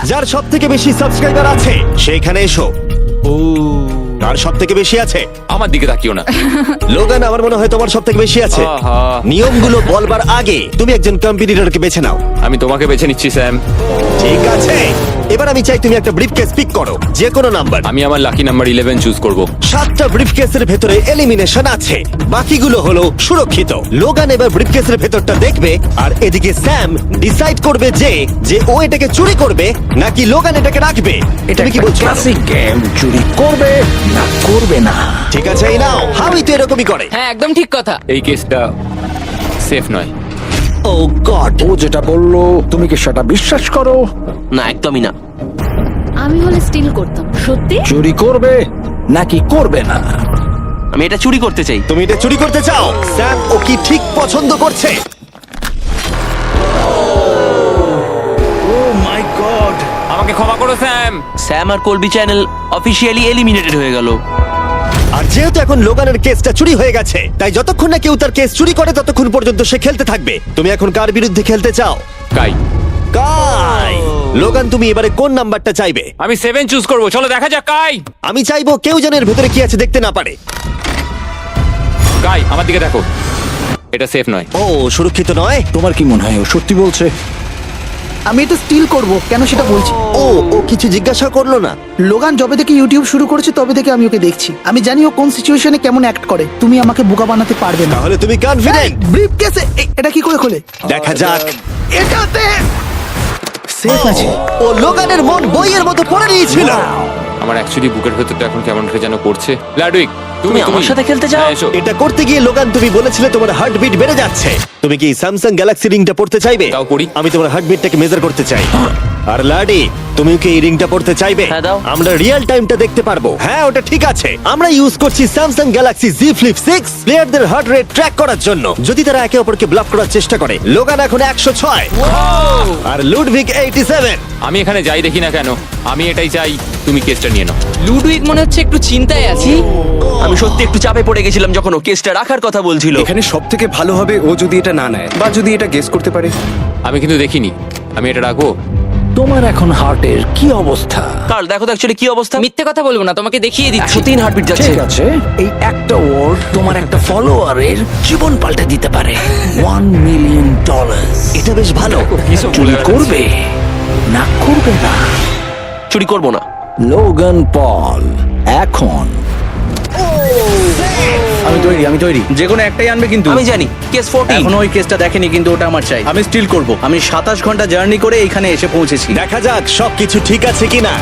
যার সব থেকে বেশি সাবস্ক্রাইবার আছে সেখানে এসো। কার সব থেকে বেশি আছে? আমার দিকে তাকিও না। লোগান, আমার মনে হয় তোমার সব থেকে বেশি আছে। আহা। নিয়মগুলো বলবার আগে তুমি একজন কম্পিটিটরকে বেছে নাও। আমি তোমাকে বেছে নিচ্ছি স্যাম। ঠিক আছে, এবার আমি চাই তুমি একটা ব্রিফকেস পিক করো, যে কোনো নাম্বার। আমি আমার লাকি নাম্বার 11 চুজ করব। 7টা ব্রিফকেসের ভেতরে এলিমিনেশন আছে, বাকিগুলো হলো সুরক্ষিত। লোগান এবার ব্রিফকেসের ভেতরটা দেখবে, আর এদিকে স্যাম ডিসাইড করবে যে ও এটাকে চুরি করবে নাকি লোগান এটাকে রাখবে। তুমি কি বলছো? ক্লাসিক গেম, চুরি করবে না করবে না। ঠিক আছে, এই নাও। হাউই তো এরকমই করে। হ্যাঁ, একদম ঠিক কথা। এই কেসটা সেফ নয়। ও গড, ও যেটা বললো তুমি কি সেটা বিশ্বাস করো? না, একদমই না। আমি হলে স্টিল করতাম। সত্যি? চুরি করবে নাকি করবে না? আমি এটা চুরি করতে চাই। তুমি এটা চুরি করতে চাও? স্যাম ও কি ঠিক পছন্দ করছে? ও মাই গড। আমাকে ক্ষমা করো স্যাম। স্যাম আর কলবি চ্যানেল অফিসিয়ালি এলিমিনেটেড হয়ে গেল। আর আর যেহেতু এখন লোগানের কেসটা চুরি হয়ে গেছে, তাই যতক্ষণ না কেউ তার কেস চুরি করে ততক্ষণ পর্যন্ত সে খেলতে থাকবে। তুমি এখন কার বিরুদ্ধে খেলতে চাও? কাই, কাই। লোগান, তুমি এবারে কোন নাম্বারটা চাইবে? আমি 7 চুজ করব। চলো দেখা যাক। কাই, আমি চাইবো কেউ যেন এর ভেতরে কি আছে দেখতে না পারে। কাই আমার দিকে দেখো, এটা সেফ নয়। ও, সুরক্ষিত নয়। তোমার কি মনে হয় ও সত্যি বলছে? আমি এটা স্টিল করব, কেন সেটা বলছি। ও ও কিছু জিজ্ঞাসা করলো না। লোগান যবে থেকে ইউটিউব শুরু করেছে তবে থেকে আমি ওকে দেখছি। আমি জানি ও কোন সিচুয়েশনে কেমন অ্যাক্ট করে। তুমি আমাকে বোকা বানাতে পারবে না। তাহলে তুমি কনফিডেন্ট? ব্রিফকেসে এটা কি করে খোলে? দেখা যাক। এটাতে সেফ আছে। ও লোগানের মন বইয়ের মতো পড়ে নিয়েছিল। আমার অ্যাকচুয়ালি বুকের ভেতরটা এখন কেমন করে যেন করছে। লাডুইক, তুমি আমার সাথে খেলতে চাও? হ্যাঁ, এসো। এটা করতে গিয়ে লোগান তুমি বলেছিলে তোমার হার্টবিট বেড়ে যাচ্ছে। তুমি কি স্যামসাং গ্যালাক্সি রিংটা পড়তে চাইবে? দাও পড়ি। আমি তোমার হার্টবিটটাকে মেজার করতে চাই। আর লাডি, তুমি কি এই রিংটা পড়তে চাইবে? হ্যাঁ, দাও। আমরা রিয়েল টাইমটা দেখতে পারবো। হ্যাঁ, ওটা ঠিক আছে। আমরা ইউজ করছি স্যামসাং গ্যালাক্সি Z Flip 6 প্লেয়ারদের হার্ট রেট ট্র্যাক করার জন্য, যদি তারা একে অপরকে ব্লক করার চেষ্টা করে। লোগান এখন 106 আর লুডভিগ 87। আমি এখানে যাই দেখি না কেন, আমি এটাই চাই। তুমি কেসটা নিয়ে নাও। লুডুইক মনে হচ্ছে একটু চিন্তায় আছি। আমি সত্যি একটু চাপে পড়ে গেছিলাম যখন ও কেসটা রাখার কথা বলছিল। এখানে সব থেকে ভালো হবে ও যদি এটা না নেয় বা যদি এটা গেস করতে পারে। আমি কিন্তু দেখিনি। আমি এটা রাখবো। তোমার এখন হার্টের কি অবস্থা? কাল দেখো তো অ্যাকচুয়ালি কি অবস্থা। মিথ্যে কথা বলবো না, তোমাকে দেখিয়ে দিচ্ছি। 103 হার্টবিট যাচ্ছে। ঠিক আছে, এই একটা ওয়ার্ড তোমার একটা ফলোয়ারের জীবন পাল্টে দিতে পারে। $1 মিলিয়ন। এটা বেশ ভালো। কিসব বলে চুরি বেড়াচ্ছিস? করবে না করবে না? চুরি করবো না। লোগান পল এখন আমি তৈরি যে কোনো একটাই আনবে কিন্তু। আমি জানি কেস 40। এখনো ওই কেসটা দেখেনি কিন্তু ওটা আমার চাই। আমি স্টিল করব। আমি 27 ঘন্টা জার্নি করে এখানে এসে পৌঁছেছি। দেখা যাক সবকিছু ঠিক আছে কিনা।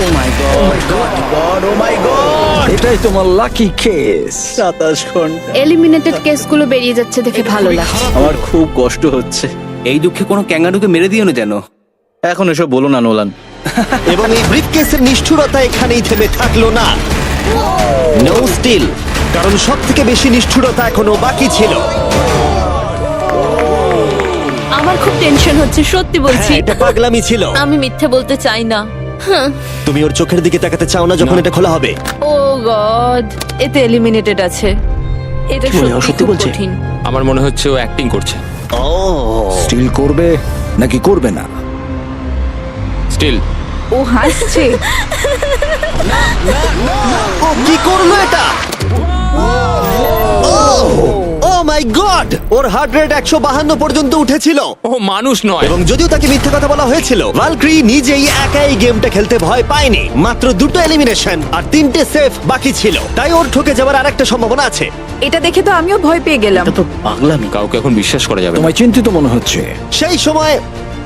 ও my god, O my god, এটাই তোমার লাকি কেস। 27 ঘন্টা। এলিমিনেটেড কেসগুলো বেরিয়ে যাচ্ছে দেখে ভালো লাগছে। আমার খুব কষ্ট হচ্ছে। এই দুঃখে কোনো ক্যাঙ্গারুকে মেরে দিও না যেন। এখন এসব বলো না নোলান। এবং এই ব্রিফকেসের নিষ্ঠুরতা এখানেই থেমে থাকলো না। নো স্টিল, কারণ সব থেকে বেশি নিষ্ঠুরতা এখনো বাকি ছিল। আমার খুব টেনশন হচ্ছে, সত্যি বলছি। হ্যাঁ, এটা পাগলামি ছিল। আমি মিথ্যে বলতে চাই না। তুমি ওর চোখের দিকে তাকাতে চাও না যখন এটা খোলা হবে? ও গড, এতে এলিমিনেটেড আছে। এটা সত্যি খুব কঠিন। আমার মনে হচ্ছে ও অ্যাক্টিং করছে। ও, স্টিল করবে নাকি করবে না? স্টিল। ও হাসছে। ও কি করলো এটা? ও my god, or heart rate 152 পর্যন্ত উঠেছিল। ও মানুষ নয়। এবং যদিও তাকে মিথ্যে কথা বলা হয়েছিল, ভালক্রি নিজেই একাই গেমটা খেলতে ভয় পায়নি। মাত্র 2টো এলিমিনেশন আর 3টে সেফ বাকি ছিল, তাই ওর ঠকে যাওয়ার আরেকটা সম্ভাবনা আছে। এটা দেখে তো আমিও ভয় পেয়ে গেলাম। এটা তো পাগলামি। কাউকে এখন বিশ্বাস করা যাবে না। তোমায় চিন্তিত মনে হচ্ছে। সেই সময়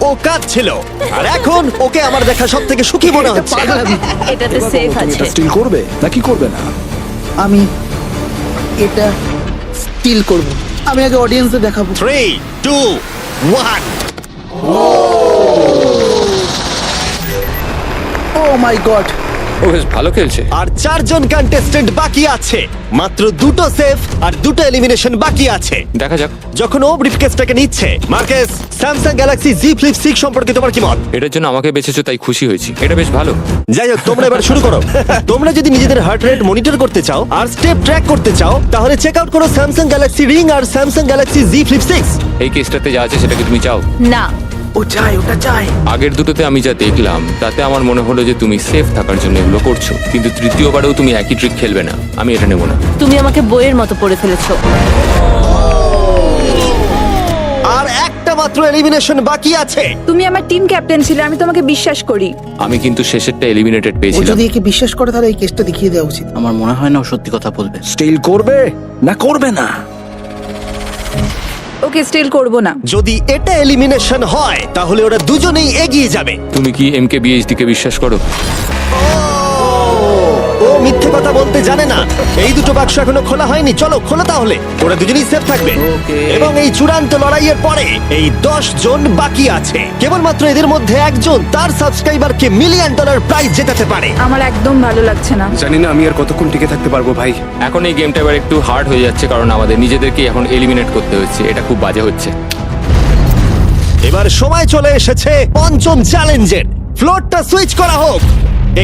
ও কাঁদছিল, আর এখন ওকে আমার দেখা সব থেকে সুখী মনে হচ্ছে। এটাতে সেফ তুমি আছে। এটা স্টিল করবে নাকি করবে না? আমি এটা স্টিল করব। আমি আগে অডিয়েন্সে দেখাবো। 3, 2, 1। ও মাই গড, ও বেশ ভালো খেলছে। আর 4 জন কন্টেস্টেন্ট বাকি আছে। মাত্র 2টো সেফ আর 2টো এলিমিনেশন বাকি আছে। দেখা যাক। যখন ও ব্রিফকেসটাকে নিচ্ছে, Marques, Samsung Galaxy Z Flip 6 সম্পর্কে তোমার কি মত? এটার জন্য আমাকে বেঁচেছো তাই খুশি হয়েছি। এটা বেশ ভালো। যাই হোক, তোমরা এবার শুরু করো। তোমরা যদি নিজেদের হার্ট রেট মনিটর করতে চাও আর স্টেপ ট্র্যাক করতে চাও, তাহলে চেক আউট করো স্যামসাং গ্যালাক্সি রিং আর স্যামসাং গ্যালাক্সি Z Flip 6। এই কেসটাতে যা আছে সেটাকে তুমি চাও? না, ও চাই, ওটা চাই। আগের দুটোতে আমি যা দেখলাম তাতে আমার মনে হলো যে তুমি সেফ থাকার জন্য এগুলো করছো, কিন্তু তৃতীয়বারেও তুমি একই ট্রিক খেলবে না। আমি এটা নেব না। তুমি আমাকে বইয়ের মতো পড়ে ফেলেছো। আর একটা মাত্র এলিমিনেশন বাকি আছে। তুমি আমার টিম ক্যাপ্টেন ছিলে, আমি তোমাকে বিশ্বাস করি। আমি কিন্তু শেষেরটা এলিমিনেটেড ও পেয়েছিলাম। যদি একে বিশ্বাস করে তাহলে এই কেসটা দেখিয়ে দেওয়া উচিত। আমার মনে হয় না ও সত্যি কথা বলবে। স্টিল করবে না করবে না? ওকে স্টিল করব না। যদি এটা এলিমিনেশন হয় তাহলে ওরা দুজনেই এগিয়ে যাবে। তুমি কি MKBHD কে বিশ্বাস করো? ও মিথ্যে কথা বলতে জানে না। এই দুটো বাক্স এখনো খোলা হয়নি, চলো খোলো তাহলে। ওরা দুজনেই সেফ থাকবে। এবং এই চূড়ান্ত লড়াইয়ের পরে এই 10 জন বাকি আছে। কেবলমাত্র এদের মধ্যে একজন তার সাবস্ক্রাইবারকে $1 মিলিয়ন প্রাইজ জেতাতে পারে। আমার একদম ভালো লাগছে না। জানি না আমি আর কতক্ষণ টিকে থাকতে পারবো ভাই। এখন এই গেমটা এবার একটু হার্ড হয়ে যাচ্ছে কারণ আমাদের নিজেদেরকে এখন এলিমিনেট করতে হচ্ছে। এটা খুব বাজে হচ্ছে। এবার সময় চলে এসেছে পঞ্চম চ্যালেঞ্জের। ফ্লোরটা সুইচ করা হোক।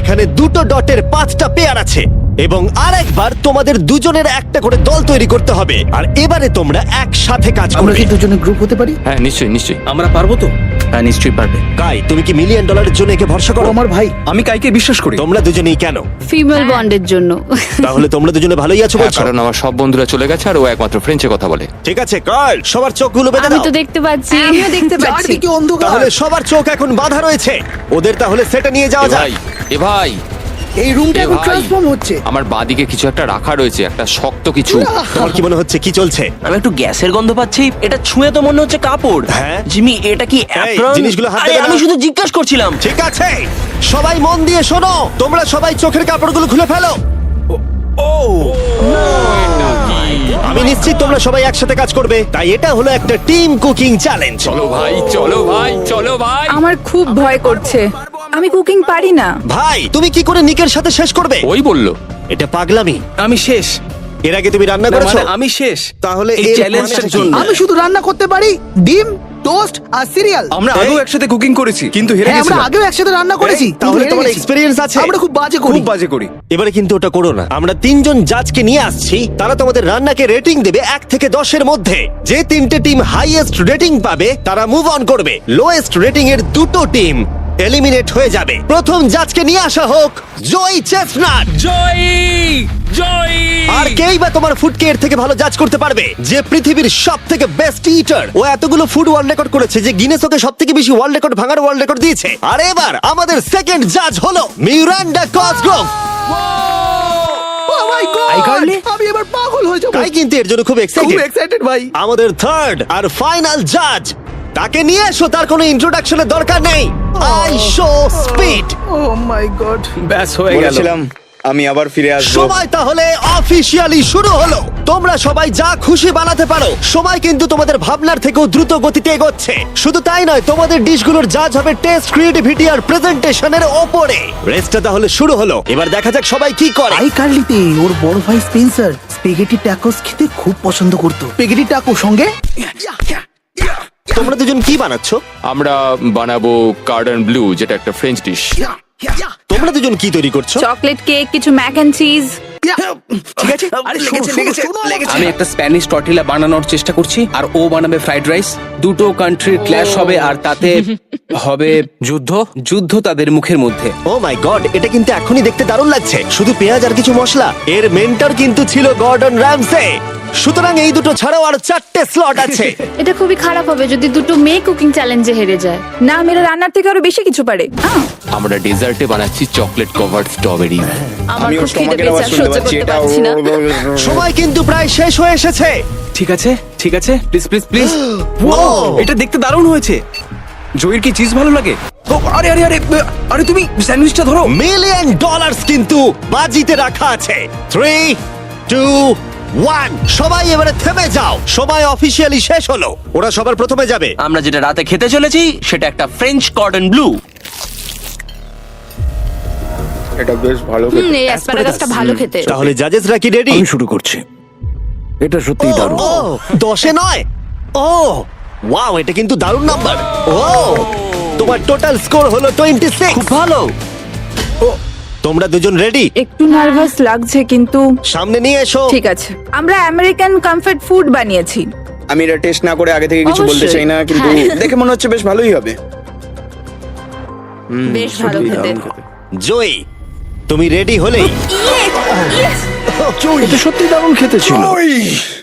এখানে 2টো ডটের 5টা পেয়ার আছে। এবং আরেকবার তোমাদের দুজনের একটা করে দল তৈরি করতে হবে, আর এবারে তোমরা একসাথে কাজ আমরা করবে। কি দুজনে গ্রুপ হতে পারি? হ্যাঁ নিশ্চয়ই নিশ্চয়ই। আমরা পারবো তো? হ্যাঁ নিশ্চয়ই পারবে। কাই, তুমি কি $1 মিলিয়ন জন্য একে ভরসা ও করো? আমার ভাই। আমি কাইকে বিশ্বাস করি। তোমরা দুজনেই কেন? ফিমেল বন্ডের জন্য। তাহলে তোমরা দুজনে ভালোই আছো হ্যাঁ, বলছো? কারণ আমার সব বন্ধুরা চলে গেছে আর ও একমাত্র ফ্রেঞ্চে কথা বলে। ঠিক আছে কার্ল, সবার চোখগুলো বেঁধে আমি দাও। তো দেখতে পাচ্ছি। আমিও দেখতে পাচ্ছি। চারদিকে অন্ধকার। তাহলে সবার চোখ এখন বাঁধা রয়েছে, ওদের তাহলে সেটা নিয়ে যাওয়া এ যাক। ভাই, এ ভাই, এই রুমটা এ এখন ভাই। ট্রান্সফর্ম হচ্ছে। আমার বাঁদিকে কিছু একটা রাখা রয়েছে, একটা শক্ত কিছু। তোমার কি মনে হচ্ছে কি চলছে? আমি একটু গ্যাসের গন্ধ পাচ্ছি। এটা ছুঁয়ে তো মনে হচ্ছে কাপড়। হ্যাঁ। জিমি, এটা কি apron? জিনিসগুলো হাত আরে, দেবে না। আমি শুধু জিজ্ঞাসা করছিলাম। ঠিক আছে, সবাই মন দিয়ে শোনো, তোমরা সবাই চোখের কাপড়গুলো খুলে ফেলো। আমি নিশ্চিত তোমরা সবাই একসাথে কাজ করবে, তাই এটা হলো একটা টিম কুকিং চ্যালেঞ্জ। চলো ভাই, চলো ভাই, চলো ভাই। আমার খুব ভয় করছে। আমি কুকিং পারি না। ভাই, তুমি কি করে নিকের সাথে শেষ করবে? ওই বললো। এটা পাগলামি। আমি শেষ। এর আগে তুমি রান্না করেছো? মানে আমি শেষ। তাহলে এই এর চ্যালেঞ্জটার মানেটা কি? জন্য। আমি শুধু রান্না করতে পারি ডিম, টোস্ট আর সিরিয়াল। আমরা আগেও একসাথে কুকিং করেছি কিন্তু হেরে হ্যাঁ, আমরা গেছিলাম। আগেও একসাথে রান্না করেছি। এই, তাহলে কিন্তু হেরে তোমার গেছি। এক্সপেরিয়েন্স আছে? আমরা খুব বাজে করি। খুব বাজে করি। এবারে কিন্তু ওটা করো না। আমরা 3 জন জাজকে নিয়ে আসছি, তারা তোমাদের রান্নাকে রেটিং দেবে 1 থেকে 10-এর মধ্যে। যে 3টে টিম হাইয়েস্ট রেটিং পাবে তারা মুভ অন করবে। লোয়েস্ট রেটিং এর 2টো টিম এলিমিনেট হয়ে যাবে। প্রথম জাজকে নিয়ে আসা হোক জয় চেস্টনাট। জয়ী, জয়ী। আর কেই বা তোমার ফুডকে এর থেকে ভালো জাজ করতে পারবে, যে পৃথিবীর সব থেকে বেস্ট ইটার। ও এতগুলো ফুড ওয়ার্ল্ড রেকর্ড করেছে যে গিনেস ওকে সব থেকে বেশি ওয়ার্ল্ড রেকর্ড ভাঙার ওয়ার্ল্ড রেকর্ড দিয়েছে। আর এবার আমাদের সেকেন্ড জাজ হলো Miranda Cosgrove. Oh my God! আমি এবার পাগল হয়ে যাবো। কাই কিন্তু এর জন্য খুব খুব এক্সাইটেড। এক্সাইটেড ভাই। আমাদের থার্ড আর ফাইনাল জাজ, তাকে নিয়ে এসো, তার কোনো ইন্ট্রোডাকশনের দরকার নেই। I show speed. Oh my god. ব্যাস হয়ে গেল। আমি আবার ফিরে আসবো। সময় তাহলে অফিসিয়ালি শুরু হলো। তোমরা সবাই যা খুশি বানাতে পারো। সময় কিন্তু তোমাদের ভাবনার থেকেও দ্রুত গতিতে এগোচ্ছে। শুধু তাই নয়, তোমাদের ডিশগুলোর জাজ হবে টেস্ট, ক্রিয়েটিভিটি আর প্রেজেন্টেশনের ওপরে। রেসটা তাহলে শুরু হলো, এবার দেখা যাক সবাই কি করে। আই কার্লিতে ওর বড় ভাই স্পেন্সার স্পেগেটি ট্যাকোস খেতে খুব পছন্দ করতো। স্পেগেটি ট্যাকো সঙ্গে তোমরা দুজন কি বানাচ্ছো? আমরা বানাবো কার্ডন ব্লু, যেটা একটা ফ্রেঞ্চ ডিশ। তোমরা দুজন কি তৈরি করছো? চকলেট কেক, কিছু ম্যাক এন্ড চিজ। ঠিক আছে। আরে লেগেছে। আমি একটা স্প্যানিশ টর্টিলা বানানোর চেষ্টা করছি আর ও বানাবে ফ্রাইড রাইস। দুটো কান্ট্রির ক্ল্যাশ হবে আর তাতে হবে যুদ্ধ তাদের মুখের মধ্যে। ও মাই গড, এটা কিন্তু এখনই দেখতে দারুণ লাগছে। শুধু পেঁয়াজ আর কিছু মশলা। এর মেন্টর কিন্তু ছিল গর্ডন র্যামসে। সুতরাং এই দুটো ছাড়াও আর 4টে স্লট আছে। এটা খুবই খারাপ হবে যদি দুটো মেয়ে কুকিং চ্যালেঞ্জে হেরে যায়। না, মেয়েরা রান্নার থেকে আরো বেশি কিছু পারে। আমরা ডেজার্টে বানাচ্ছি চকলেট কভার্ড স্ট্রবেরি। আমার খুব খিদে পেয়েছে, আর সহ্য করতে পারছি না। সময় কিন্তু প্রায় শেষ হয়ে এসেছে। ঠিক আছে, ঠিক আছে। Please please please. এটা দেখতে দারুণ হয়েছে। জয়ের কি চিজ ভালো লাগে? ও, আরে আরে আরে আরে তুমি স্যান্ডউইচটা ধরো। $1 মিলিয়ন কিন্তু বাজিতে রাখা আছে। 3, 2, 1, সবাই এবারে থেমে যাও। সময় অফিসিয়ালি শেষ হলো। ওরা সবার প্রথমে যাবে। আমরা যেটা রাতে খেতে চলেছি সেটা একটা ফ্রেঞ্চ কর্ডন ব্লু। এটা বেশ ভালো এই অ্যাসপারাগাসটা ভালো খেতে। তাহলে জাজেসরা কি রেডি? শুরু করছি। এটা সত্যিই দারুণ। 10-এ নয়। ও ওয়াও, এটা কিন্তু দারুণ নাম্বার। ও, তোমার টোটাল স্কোর হলো 26। খুব ভালো। তোমরা দুজন রেডি? একটু নার্ভাস লাগছে কিন্তু সামনে নিয়ে এসো। ঠিক আছে। আমরা আমেরিকান কমফর্ট ফুড বানিয়েছি। আমি এটা টেস্ট না করে আগে থেকে কিছু বলতে অবশ্যই। চাই না, কিন্তু হ্যাঁ। দেখে মনে হচ্ছে বেশ ভালোই হবে। বেশ ভালো খেতে। জয়ী, তুমি রেডি হলেই। এটা সত্যি দারুণ খেতে ছিল।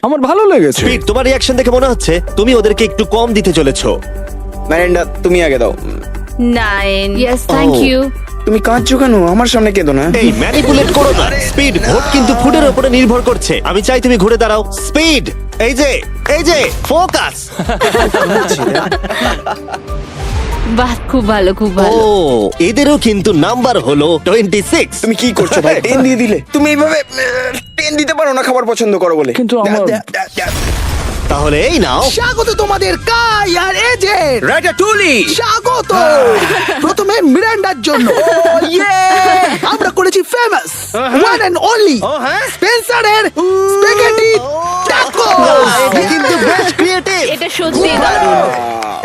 আমার ভালো লেগেছে। স্পিড, তোমার রিঅ্যাকশন দেখে মনে হচ্ছে তুমি ওদেরকে একটু কম দিতে চলেছো। ম্যারেন্ডা, তুমি আগে দাও। 9। Yes, thank Oh. ইউ। তুমি কাঁদছো কেন? আমার সামনে কেঁদো না। এই ম্যানিপুলেট করো না। স্পিড, ভোট কিন্তু ফুডের উপরে নির্ভর করছে। আমি চাই তুমি ঘুরে দাঁড়াও। স্পিড, এই যে ফোকাস। বাহ, খুব ভালো, খুব ও, ভালো। এদেরও কিন্তু নাম্বার হলো 26। তুমি কি করছো ভাই? 10 দিয়ে দিলে। তুমি এইভাবে 10 দিতে পারো না খাবার পছন্দ করো বলে। কিন্তু আমার তাহলে এই নাও। স্বাগত তোমাদের কাই আর এজের। রাটাটুলি। স্বাগত। প্রথমে মিরান্ডার জন্য আমরা করেছি ফেমাস ওয়ান এন্ড অনলি স্পেন্সারের স্পেগেটি ট্যাকো। এটা কিন্তু বেশ ক্রিয়েটিভ। এটা সত্যি দারুণ।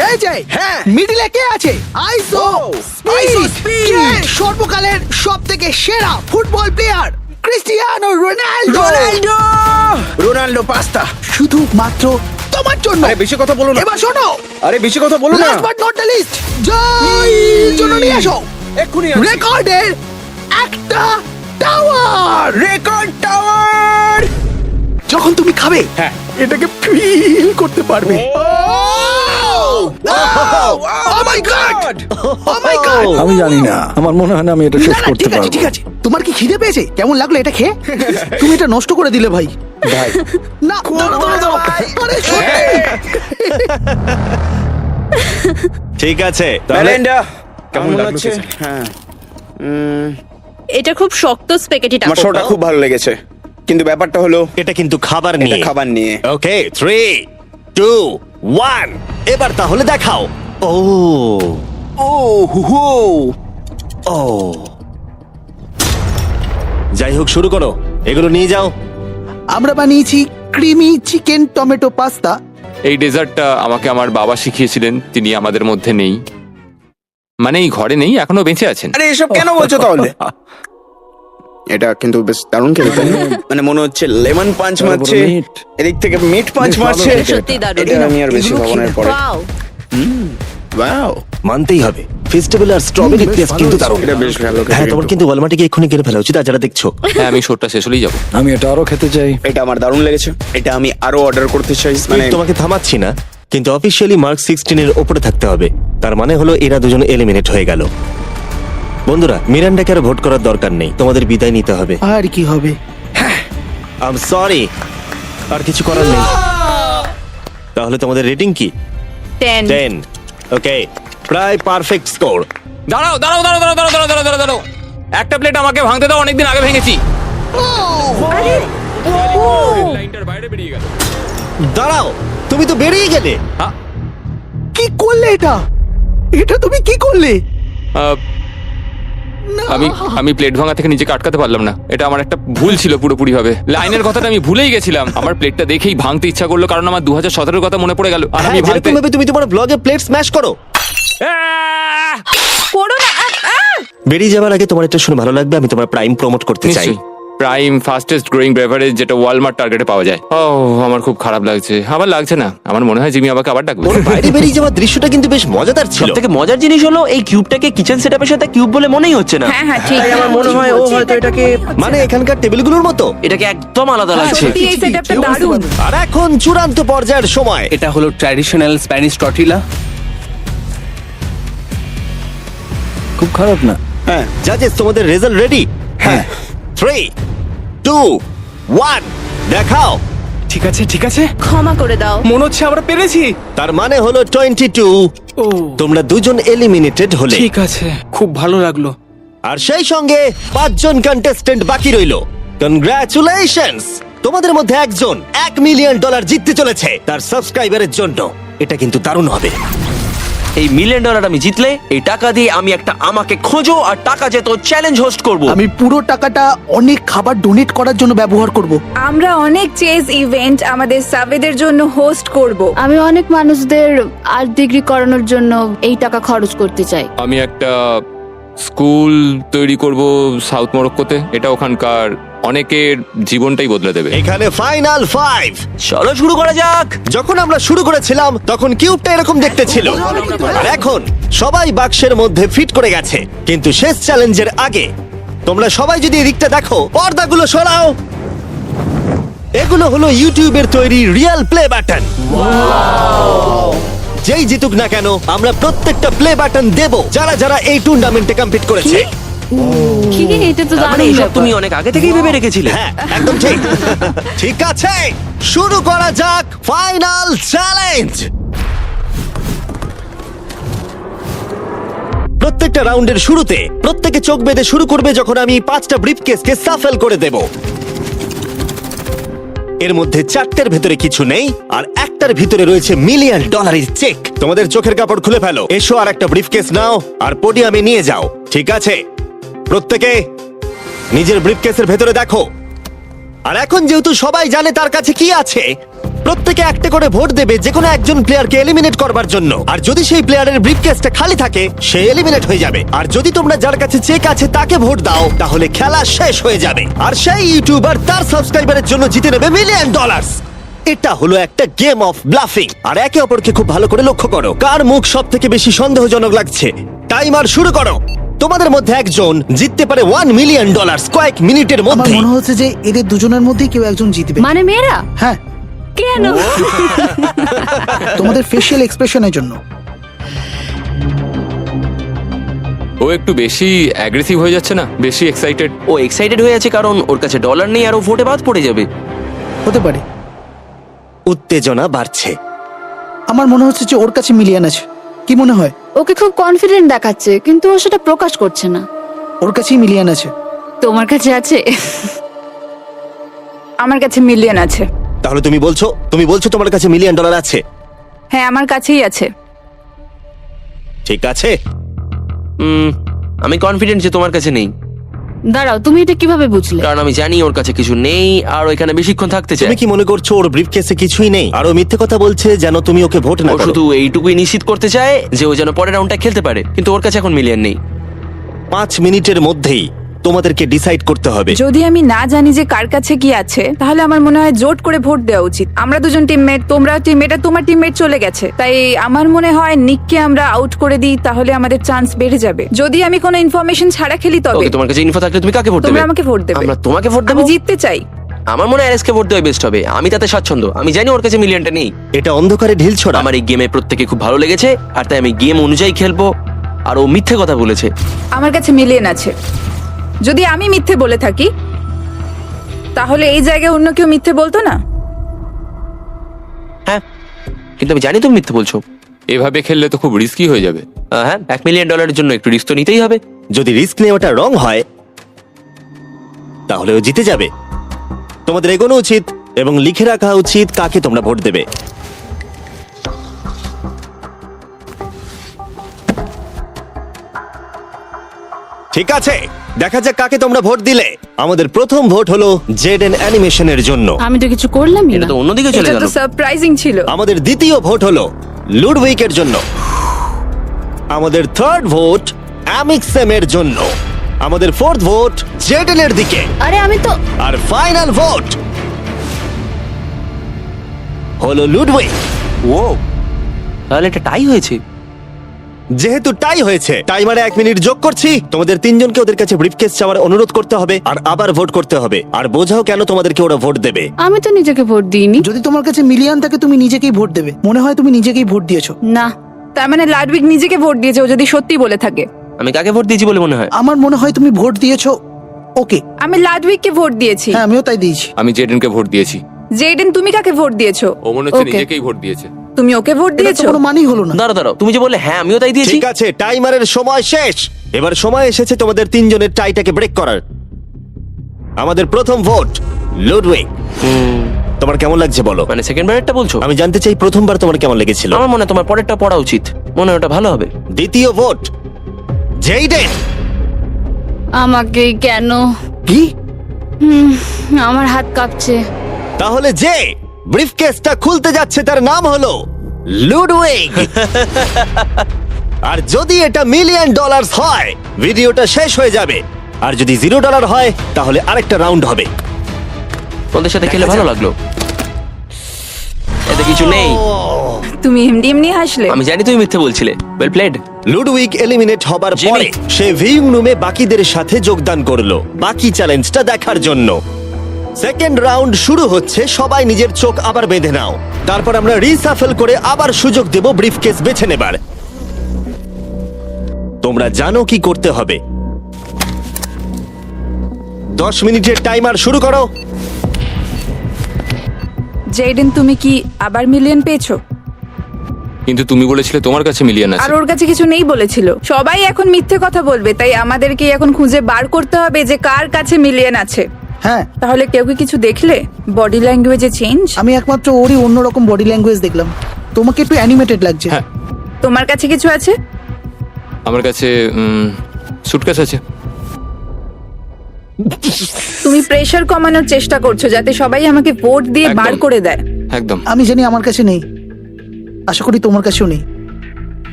এই যে মিডিলে কে আছে? আইসো স্পিড, সর্বকালের সবথেকে সেরা football player. Cristiano Ronaldo Ronaldo pasta. শুধুমাত্র তোমার জন্য। আরে বেশি কথা বলো না। এবার শোনো, আরে বেশি কথা বলো না। Last but not the least, Joy জন্য নিয়ে আসো এক্ষুনি রেকর্ডের একটা টাওয়ার। Record tower. যখন তুমি খাবে হ্যাঁ। এটাকে ফিল করতে পারবে। Oh my God! Oh my God! আমি জানি না, আমার মনে হয় না আমি এটা শেষ না, না, করতে ঠিক আছে, পারবো। ঠিক আছে। তোমার কি খিদে পেয়েছে? কেমন লাগলো এটা খেয়ে? তুমি এটা নষ্ট করে দিলে ভাই। ভাই না, দাঁড়াও, দাঁড়াও, দাঁড়াও। আরে সত্যি। ঠিক আছে তাহলে মেলিন্ডা কেমন লাগছে? হ্যাঁ, এটা খুব শক্ত স্পেগেটি আমার শোটা খুব ভালো লেগেছে, কিন্তু ব্যাপারটা হলো এটা কিন্তু খাবার এটা নিয়ে। খাবার নিয়ে। ওকে 3 2 1 এবার তাহলে দেখাও। ও ও হো ও যাই হোক, শুরু করো, এগুলো নিয়ে যাও। আমরা বানিয়েছি ক্রিমি চিকেন টমেটো পাস্তা। এই ডেজার্টটা আমাকে আমার বাবা শিখিয়েছিলেন, তিনি আমাদের মধ্যে নেই, মানে এই ঘরে নেই, এখনো বেঁচে আছেন। আরে এসব কেন বলছো তাহলে? এটা কিন্তু বেশ দারুণ খেতে, তাই না? মানে মনে হচ্ছে লেমন পাঞ্চ মারছে, এদিক থেকে মিট পাঞ্চ মারছে। সত্যি দারুণ। এটা আমি আর বেশি খাবো না এরপরে। ওয়াও, ওয়াও, মানতেই হবে, ফেস্টিভ্যাল আর স্ট্রবেরি টেস্ট কিন্তু দারুণ। এটা বেশ ভালো খেতে হ্যাঁ, তোমার কিন্তু। কিন্তু ওয়ালমার্টে গিয়ে এক্ষুনি কিনে ফেলা উচিত, আর যারা দেখছো। হ্যাঁ, আমি শোটা শেষ হলেই যাবো। আমি এটা আরো খেতে চাই। এটা আমার দারুণ লেগেছে, এটা আমি আরো অর্ডার করতে চাই। মানে তোমাকে থামাচ্ছি না, কিন্তু অফিসিয়ালি মার্ক 16 এর উপরে থাকতে হবে। তার মানে হলো এরা দুজন এলিমিনেট হয়ে গেল। বন্ধুরা, মিরান্ডাকে আর ভোট করার দরকার নেই, তোমাদের বিদায় নিতে হবে। আর কি হবে? আই এম সরি, আর কিছু করার নেই। তাহলে তোমাদের রেটিং কি? 10। 10। ওকে, প্রায় পারফেক্ট স্কোর। দাঁড়াও দাঁড়াও দাঁড়াও দাঁড়াও দাঁড়াও দাঁড়াও দাঁড়াও দাঁড়াও, একটা প্লেট আমাকে ভাঙতে দাও, অনেকদিন আগে ভেঙেছি। লাইনটার বাইরে বেরিয়ে গেল। দাঁড়াও, তুমি তো বেরিয়ে গেলে। কি করলে এটা? এটা তুমি কি করলে? আহ, আমি প্লেট ভাঙা থেকে নিজেকে আটকাতে পারলাম না, এটা আমার একটা ভুল ছিল পুরোপুরি ভাবে। লাইনের কথাটা আমি ভুলেই গেছিলাম, আমার প্লেটটা দেখেই ভাঙতে ইচ্ছা করলো, কারণ আমার 2017 কথা মনে পড়ে গেল, আর আমি হ্যাঁ, ভাঙতে যেরকম ভাবে তুমি তোমার ব্লগে প্লেট স্ম্যাশ করো। আহ! করো না। বেরিয়ে যাওয়ার আগে তোমার এটা শুনে ভালো লাগবে, আমি তোমার প্রাইম প্রমোট করতে চাই। নিশ্চয়ই। প্রাইম ফাস্টেস্ট গ্রোয়িং বেভারেজ, যেটা ওয়ালমার্ট টার্গেটে পাওয়া যায়। ও, আমার খুব খারাপ লাগছে। আবার লাগছে না, আমার মনে হয় জিমি আমাকে আবার ডাকবে। ওর বাইরে বেরিয়ে যাওয়ার দৃশ্যটা কিন্তু বেশ মজাদার ছিল। সবথেকে মজার জিনিস হলো এই কিউবটাকে কিচেন সেটআপের সাথে কিউব বলে মনেই হচ্ছে না। হ্যাঁ হ্যাঁ, ঠিক। তাই আমার মনে হয় ও হয়তো এটাকে মানে এখানকার টেবিলগুলোর মতো। এটাকে একদম আলাদা লাগছে। সত্যি এই সেটআপটা দারুণ। আর এখন চূড়ান্ত পর্যায়ের সময়। এটা হলো ট্র্যাডিশনাল স্প্যানিশ টর্টিলা। খুব খারাপ না। হ্যাঁ, জাজেস, তোমাদের রেজাল্ট রেডি? হ্যাঁ। 3 2 1 দেখাও। ঠিক আছে, ঠিক আছে, ক্ষমা করে দাও। মনে হচ্ছে আমরা পেরেছি। তার মানে হলো 22। ও তোমরা দুজন এলিমিনেটেড হলে। ঠিক আছে, খুব ভালো লাগলো। আর সেই সঙ্গে 5 জন কন্টেস্টেন্ট বাকি রইলো। কনগ্রাচুলেশনস, তোমাদের মধ্যে একজন $1 মিলিয়ন জিততে চলেছে তার সাবস্ক্রাইবারের জন্য। এটা কিন্তু দারুণ হবে। এই $1 মিলিয়ন আমি জিতলে এই টাকা দিয়ে আমি একটা আমাকে খোঁজো আর টাকা যেত চ্যালেঞ্জ হোস্ট করব। আমি পুরো টাকাটা অনেক খাবার ডোনেট করার জন্য ব্যবহার করব। আমরা অনেক চেজ ইভেন্ট আমাদের সাবেদের জন্য হোস্ট করব। আমি অনেক মানুষদের আর্ট ডিগ্রি করানোর জন্য এই টাকা খরচ করতে চাই। আমি একটা স্কুল তৈরি করব সাউথ মরক্কোতে, এটা ওখানকার অনেকের জীবনটাই বদলে দেবে। এখানে ফাইনাল 5। চলো শুরু করা যাক। যখন আমরা শুরু করেছিলাম তখন কিউবটা এরকম দেখতে ছিল, আর এখন সবাই বাক্সের মধ্যে ফিট করে গেছে। কিন্তু শেষ চ্যালেঞ্জের আগে তোমরা সবাই যদি এদিকটা দেখো, পর্দাগুলো সরাও। এগুলো হলো ইউটিউবের তৈরি রিয়েল প্লে বাটন। যেই জিতুক না কেন, আমরা প্রত্যেকটা প্লে বাটন দেব যারা যারা এই টুর্নামেন্টে কম্পিট করেছে। কি, এটা তো তার মানে দারুণ এসব ব্যাপার। তুমি অনেক আগে থেকেই ভেবে রেখেছিলে। হ্যাঁ, একদম ঠিক। ঠিক আছে, শুরু করা যাক ফাইনাল চ্যালেঞ্জ। প্রত্যেকটা রাউন্ডের শুরুতে প্রত্যেকে চোখ বেঁধে শুরু করবে যখন আমি 5টা ব্রিফকেসকে সাফেল করে দেব। এর মধ্যে 4টের ভেতরে কিছু নেই, আর একটার ভিতরে রয়েছে $1 মিলিয়ন চেক। তোমাদের চোখের কাপড় খুলে ফেলো, এসো আর একটা ব্রিফকেস নাও আর পোডিয়ামে নিয়ে যাও। ঠিক আছে, প্রত্যেকে নিজের ব্রিফকেসের ভেতরে দেখো। আর এখন যেহেতু সবাই জানে তার কাছে কি আছে, প্রত্যেকে একটা করে ভোট দেবে যে কোনো একজন প্লেয়ারকে এলিমিনেট করবার জন্য। আর যদি সেই প্লেয়ারের ব্রিফকেসটা খালি থাকে সে এলিমিনেট হয়ে যাবে। আর যদি তোমরা যার কাছে চেক আছে তাকে ভোট দাও তাহলে খেলা শেষ হয়ে যাবে। আর সেই ইউটিউবার তার সাবস্ক্রাইবারের জন্য জিতে নেবে $1 মিলিয়ন। এটা হলো একটা গেম অফ ব্লাফিং। আর একে অপরকে খুব ভালো করে লক্ষ্য করো কার মুখ সব থেকে বেশি সন্দেহজনক লাগছে। টাইমার শুরু করো। তোমাদের মধ্যে একজন জিততে পারে $1 মিলিয়ন কয়েক মিনিটের আমার মধ্যে। মনে হচ্ছে যে এদের দুজনের মধ্যেই কেউ একজন জিতবে। মানে মেয়েরা হ্যাঁ, কেন? তোমাদের ফেশিয়াল এক্সপ্রেশনের জন্য। ও একটু বেশি অ্যাগ্রেসিভ হয়ে যাচ্ছে না, বেশি এক্সাইটেড। ও এক্সাইটেড হয়ে আছে কারণ ওর কাছে ডলার নেই আর ও ভোটে বাদ পড়ে যাবে। হতে পারে। উত্তেজনা বাড়ছে। আমার মনে হচ্ছে যে ওর কাছে মিলিয়ন আছে। কি মনে হয়? ওকে খুব কনফিডেন্ট দেখাচ্ছে কিন্তু ও সেটা প্রকাশ করছে না। ওর কাছেই মিলিয়ন আছে। তোমার কাছে আছে? আমার কাছে মিলিয়ন আছে। তাহলে তুমি বলছো তোমার কাছে $1 মিলিয়ন আছে? হ্যাঁ, আমার কাছেই আছে। ঠিক আছে। আমি কনফিডেন্ট যে তোমার কাছে নেই, দাঁড়াও, তুমি এটা কিভাবে বুঝলে? কারণ আমি জানি ওর কাছে কিছু নেই আর ও এখানে বেশিক্ষণ থাকতে চায়। তুমি কি মনে করছো ওর ব্রিফকেসে কিছুই নেই আর ও মিথ্যে কথা বলছে যেন তুমি ওকে ভোট না ও করো? শুধু এইটুকুই নিশ্চিত করতে চায় যে ও যেন পরের রাউন্ডটা খেলতে পারে, কিন্তু ওর কাছে এখন মিলিয়ন নেই। 5 মিনিটের মধ্যেই তোমাদেরকে ডিসাইড করতে হবে। যদি আমি না জানি যে কার কাছে কি আছে তাহলে আমার মনে হয় জোট করে ভোট দেওয়া উচিত। আমরা দুজন টিমমেট, তোমরা টিমমেট, আর তোমার টিমমেট চলে গেছে, তাই আমার মনে হয় নিককে আমরা আউট করে দিই, তাহলে আমাদের চান্স বেড়ে যাবে। যদি আমি কোনো ইনফরমেশন ছাড়া খেলি তবে। ওকে, তোমার কাছে ইনফো থাকলে তুমি কাকে ভোট দেবে? তোমরা আমাকে ভোট দেবে। আমরা তোমাকে ভোট দেব? আমি জিততে চাই। আমার মনে হয় আরএসকে ভোট দেওয়া বেস্ট হবে। আমি তাতে স্বাচ্ছন্দ্য। আমি জানি ওর কাছে মিলিয়নটা নেই। এটা অন্ধকারে ঢিল ছোড়া। আমার এই গেমে প্রত্যেকে খুব ভালো লেগেছে আর তাই আমি গেম অনুযায়ী খেলবো। আর ও মিথ্যে কথা বলেছে। আমার কাছে মিলিয়ন আছে। যদি আমি মিথ্যে বলে থাকি তাহলে এই জায়গায় অন্য কেউ মিথ্যে বলতো না। হ্যাঁ, কিন্তু আমি জানি তুমি মিথ্যে বলছো। এভাবে খেললে তো খুব রিস্কি হয়ে যাবে। হ্যাঁ, $1 মিলিয়ন জন্য একটু রিস্ক তো নিতেই হবে। যদি রিস্ক নেওয়াটা রং হয় তাহলে ও জিতে যাবে। তোমাদের এগোনো উচিত এবং লিখে রাখা উচিত কাকে তোমরা ভোট দেবে। ঠিক আছে, দেখা যাক কাকে তোমরা ভোট দিলে। আমাদের প্রথম ভোট হলো জেডেন অ্যানিমেশনের জন্য। আমি তো কিছু করলামই এটা না। তো অন্যদিকে চলে এটা গেল। তো সারপ্রাইজিং ছিল। আমাদের দ্বিতীয় ভোট হলো লুডউইকের জন্য। আমাদের থার্ড ভোট অ্যামিক্সেমের জন্য। আমাদের ফোর্থ ভোট জেডেনের দিকে। আরে আমি তো আর ফাইনাল ভোট হলো লুডউইক। ও, তাহলে এটা টাই হয়েছে। যেহেতু টাই হয়েছে টাইমারে 1 মিনিট যোগ করছি। তোমাদের তিনজনকে ওদের কাছে ব্রিফকেস চাওয়ার অনুরোধ করতে হবে আর আবার ভোট করতে হবে। আর বোঝাও কেন তোমাদেরকে ওরা ভোট দেবে। আমি তো নিজেকে ভোট দিইনি। যদি তোমার কাছে মিলিয়ন থাকে তুমি নিজেকেই ভোট দেবে। মনে হয় তুমি নিজেকেই ভোট দিয়েছো। না, তার মানে লাডউইক নিজেকে ভোট দিয়েছে, ও যদি সত্যি বলে থাকে। আমি কাকে ভোট দিয়েছি বলে মনে হয়? আমার মনে হয় তুমি ভোট দিয়েছো ওকে। আমি লাডউইককে ভোট দিয়েছি। হ্যাঁ, আমিও তাই দিয়েছি। আমি জেডেনকে ভোট দিয়েছি। জেডেন, তুমি কাকে ভোট দিয়েছো? ও মনে হচ্ছে ওকে। নিজেকেই ভোট দিয়েছে। তুমি ওকে ভোট এটা তো দিয়েছো? কোনো মানেই হলো না। দাঁড়াও, তুমি যে বললে হ্যাঁ আমিও তাই দিয়েছি। ঠিক আছে, টাইমারের সময় শেষ। এবার সময় এসেছে তোমাদের তিনজনের টাইটাকে ব্রেক করার। আমাদের প্রথম ভোট লুডউইক। তোমার কেমন লাগছে বলো? মানে সেকেন্ড বারেরটা বলছো? আমি জানতে চাই প্রথমবার তোমার কেমন লেগেছিল। আমার মনে হয় তোমার পরেরটা পড়া উচিত। মনে হয় ওটা ভালো হবে। দ্বিতীয় ভোট জেইডেন। আমাকে কেন? কি? আমার হাত কাঁপছে। তাহলে যে ব্রিফকেসটা খুলতে যাচ্ছে তার নাম হলো লুডউইক। আর যদি এটা $1 মিলিয়ন হয় ভিডিওটা শেষ হয়ে যাবে। আর যদি $0 হয় তাহলে আরেকটা রাউন্ড হবে। তোমাদের সাথে খেলে ভালো লাগলো। এতে কিছু নেই। তুমি এমনি এমনি হাসলে। আমি জানি তুমি মিথ্যে বলছিলে। Well played. লুডউইক এলিমিনেট হবার জিমি। পরে সে ভিউইং রুমে বাকিদের সাথে যোগদান করলো বাকি চ্যালেঞ্জটা দেখার জন্য। সেকেন্ড রাউন্ড শুরু হচ্ছে। সবাই নিজের চোখ আবার বেঁধে নাও। তারপর আমরা রিসাফেল করে আবার সুযোগ দেব ব্রিফকেস বেছে নেবার। তোমরা জানো কি করতে হবে। 10 মিনিটের টাইমার শুরু করো। জেডেন, তুমি কি আবার মিলিয়ন পেয়েছো? কিন্তু তুমি বলেছিলে তোমার কাছে মিলিয়ন আর আছে। ওর কাছে কিছু নেই বলেছিল। সবাই এখন মিথ্যে কথা বলবে, তাই আমাদেরকে এখন খুঁজে বার করতে হবে যে কার কাছে মিলিয়ন আছে। হ্যাঁ, তাহলে কেউ কি কিছু দেখলে? বডি ল্যাঙ্গুয়েজে চেঞ্জ? আমি একমাত্র ওরই অন্যরকম বডি ল্যাঙ্গুয়েজ দেখলাম। তোমাকে একটু অ্যানিমেটেড লাগছে। হ্যাঁ। তোমার কাছে কিছু আছে? আমার কাছে সুটকেস আছে। তুমি প্রেশার কমানোর চেষ্টা করছো যাতে সবাই আমাকে ভোট দিয়ে বার একদম। করে দেয়। একদম। আমি জানি আমার কাছে নেই, আশা করি তোমার কাছেও নেই।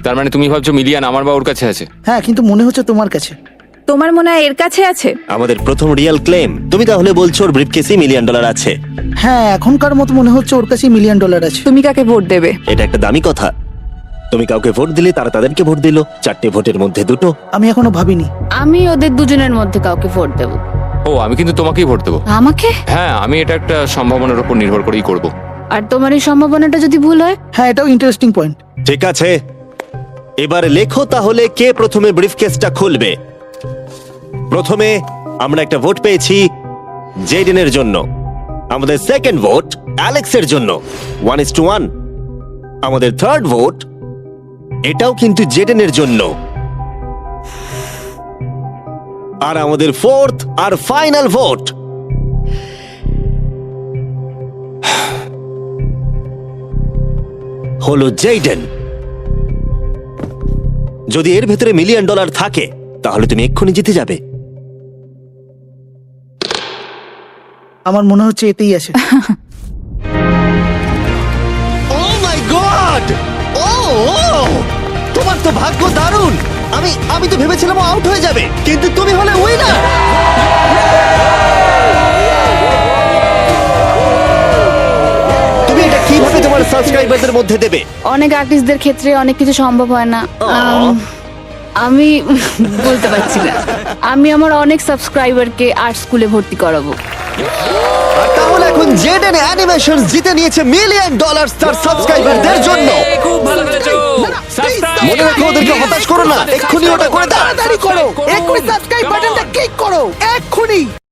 তার মানে তুমি ভাবছো মিলিয়ন আমার বা ওর কাছে আছে? হ্যাঁ, কিন্তু মনে হচ্ছে তোমার কাছে। তোমার মনে হয় এর কাছে আছে? আমাদের প্রথম রিয়েল ক্লেম। তুমি তাহলে বলছো ওর ব্রিফকেসে $1 মিলিয়ন আছে? হ্যাঁ, এখনকার মতো মনে হচ্ছে ওর কাছে $1 মিলিয়ন আছে। তুমি কাকে ভোট দেবে? এটা একটা দামি কথা। তুমি কাউকে ভোট দিলে তারা তাদেরকে ভোট দিল, 4টে ভোটের মধ্যে 2টো। আমি এখনো ভাবিনি। আমি ওদের দুজনের মধ্যে কাউকে ভোট দেবো। ও, আমি কিন্তু তোমাকেই ভোট দেবো। আমাকে? হ্যাঁ, আমি এটা একটা সম্ভাবনার উপর নির্ভর করেই করব। আর তোমার এই সম্ভাবনাটা যদি ভুল হয়? হ্যাঁ, এটাও ইন্টারেস্টিং পয়েন্ট। ঠিক আছে, এবার লেখো তাহলে কে প্রথমে ব্রিফকেসটা খুলবে। প্রথমে আমরা একটা ভোট পেয়েছি জেডেনের জন্য। আমাদের সেকেন্ড ভোট অ্যালেক্সের জন্য, 1:1। আমাদের থার্ড ভোট এটাও কিন্তু জেডেনের জন্য। আর আমাদের ফোর্থ আর ফাইনাল ভোট হলো জেডেন। যদি এর ভেতরে $1 মিলিয়ন থাকে তাহলে তুমি এক্ষুনি জিতে যাবে। আমার মনে হচ্ছে এতেই আছে। ও মাই গড! ও তোমার তো ভাগ্য দারুণ। আমি তো ভেবেছিলাম আউট হয়ে যাবে, কিন্তু তুমি হলে উইনার। তুমি এটা কিভাবে তোমার সাবস্ক্রাইবারদের মধ্যে দেবে? অনেক আর্টিস্টদের ক্ষেত্রে অনেক কিছু সম্ভব হয় না। আমি বলতে পারছি না। আমি আমার অনেক সাবস্ক্রাইবারকে আর্ট স্কুলে ভর্তি করাবো। আর তাহলে এখন জেডেন অ্যানিমেশনস জিতে নিয়েছে $1 মিলিয়ন তার সাবস্ক্রাইবারদের জন্য। খুব ভালো করেছো। Subscribe! মনে রাখো, ওদেরকে হতাশ করো না, এক্ষুনি ওটা করে দাও। তাড়াতাড়ি করো, এক্ষুনি সাবস্ক্রাইব বাটনটা ক্লিক করো, এক্ষুনি।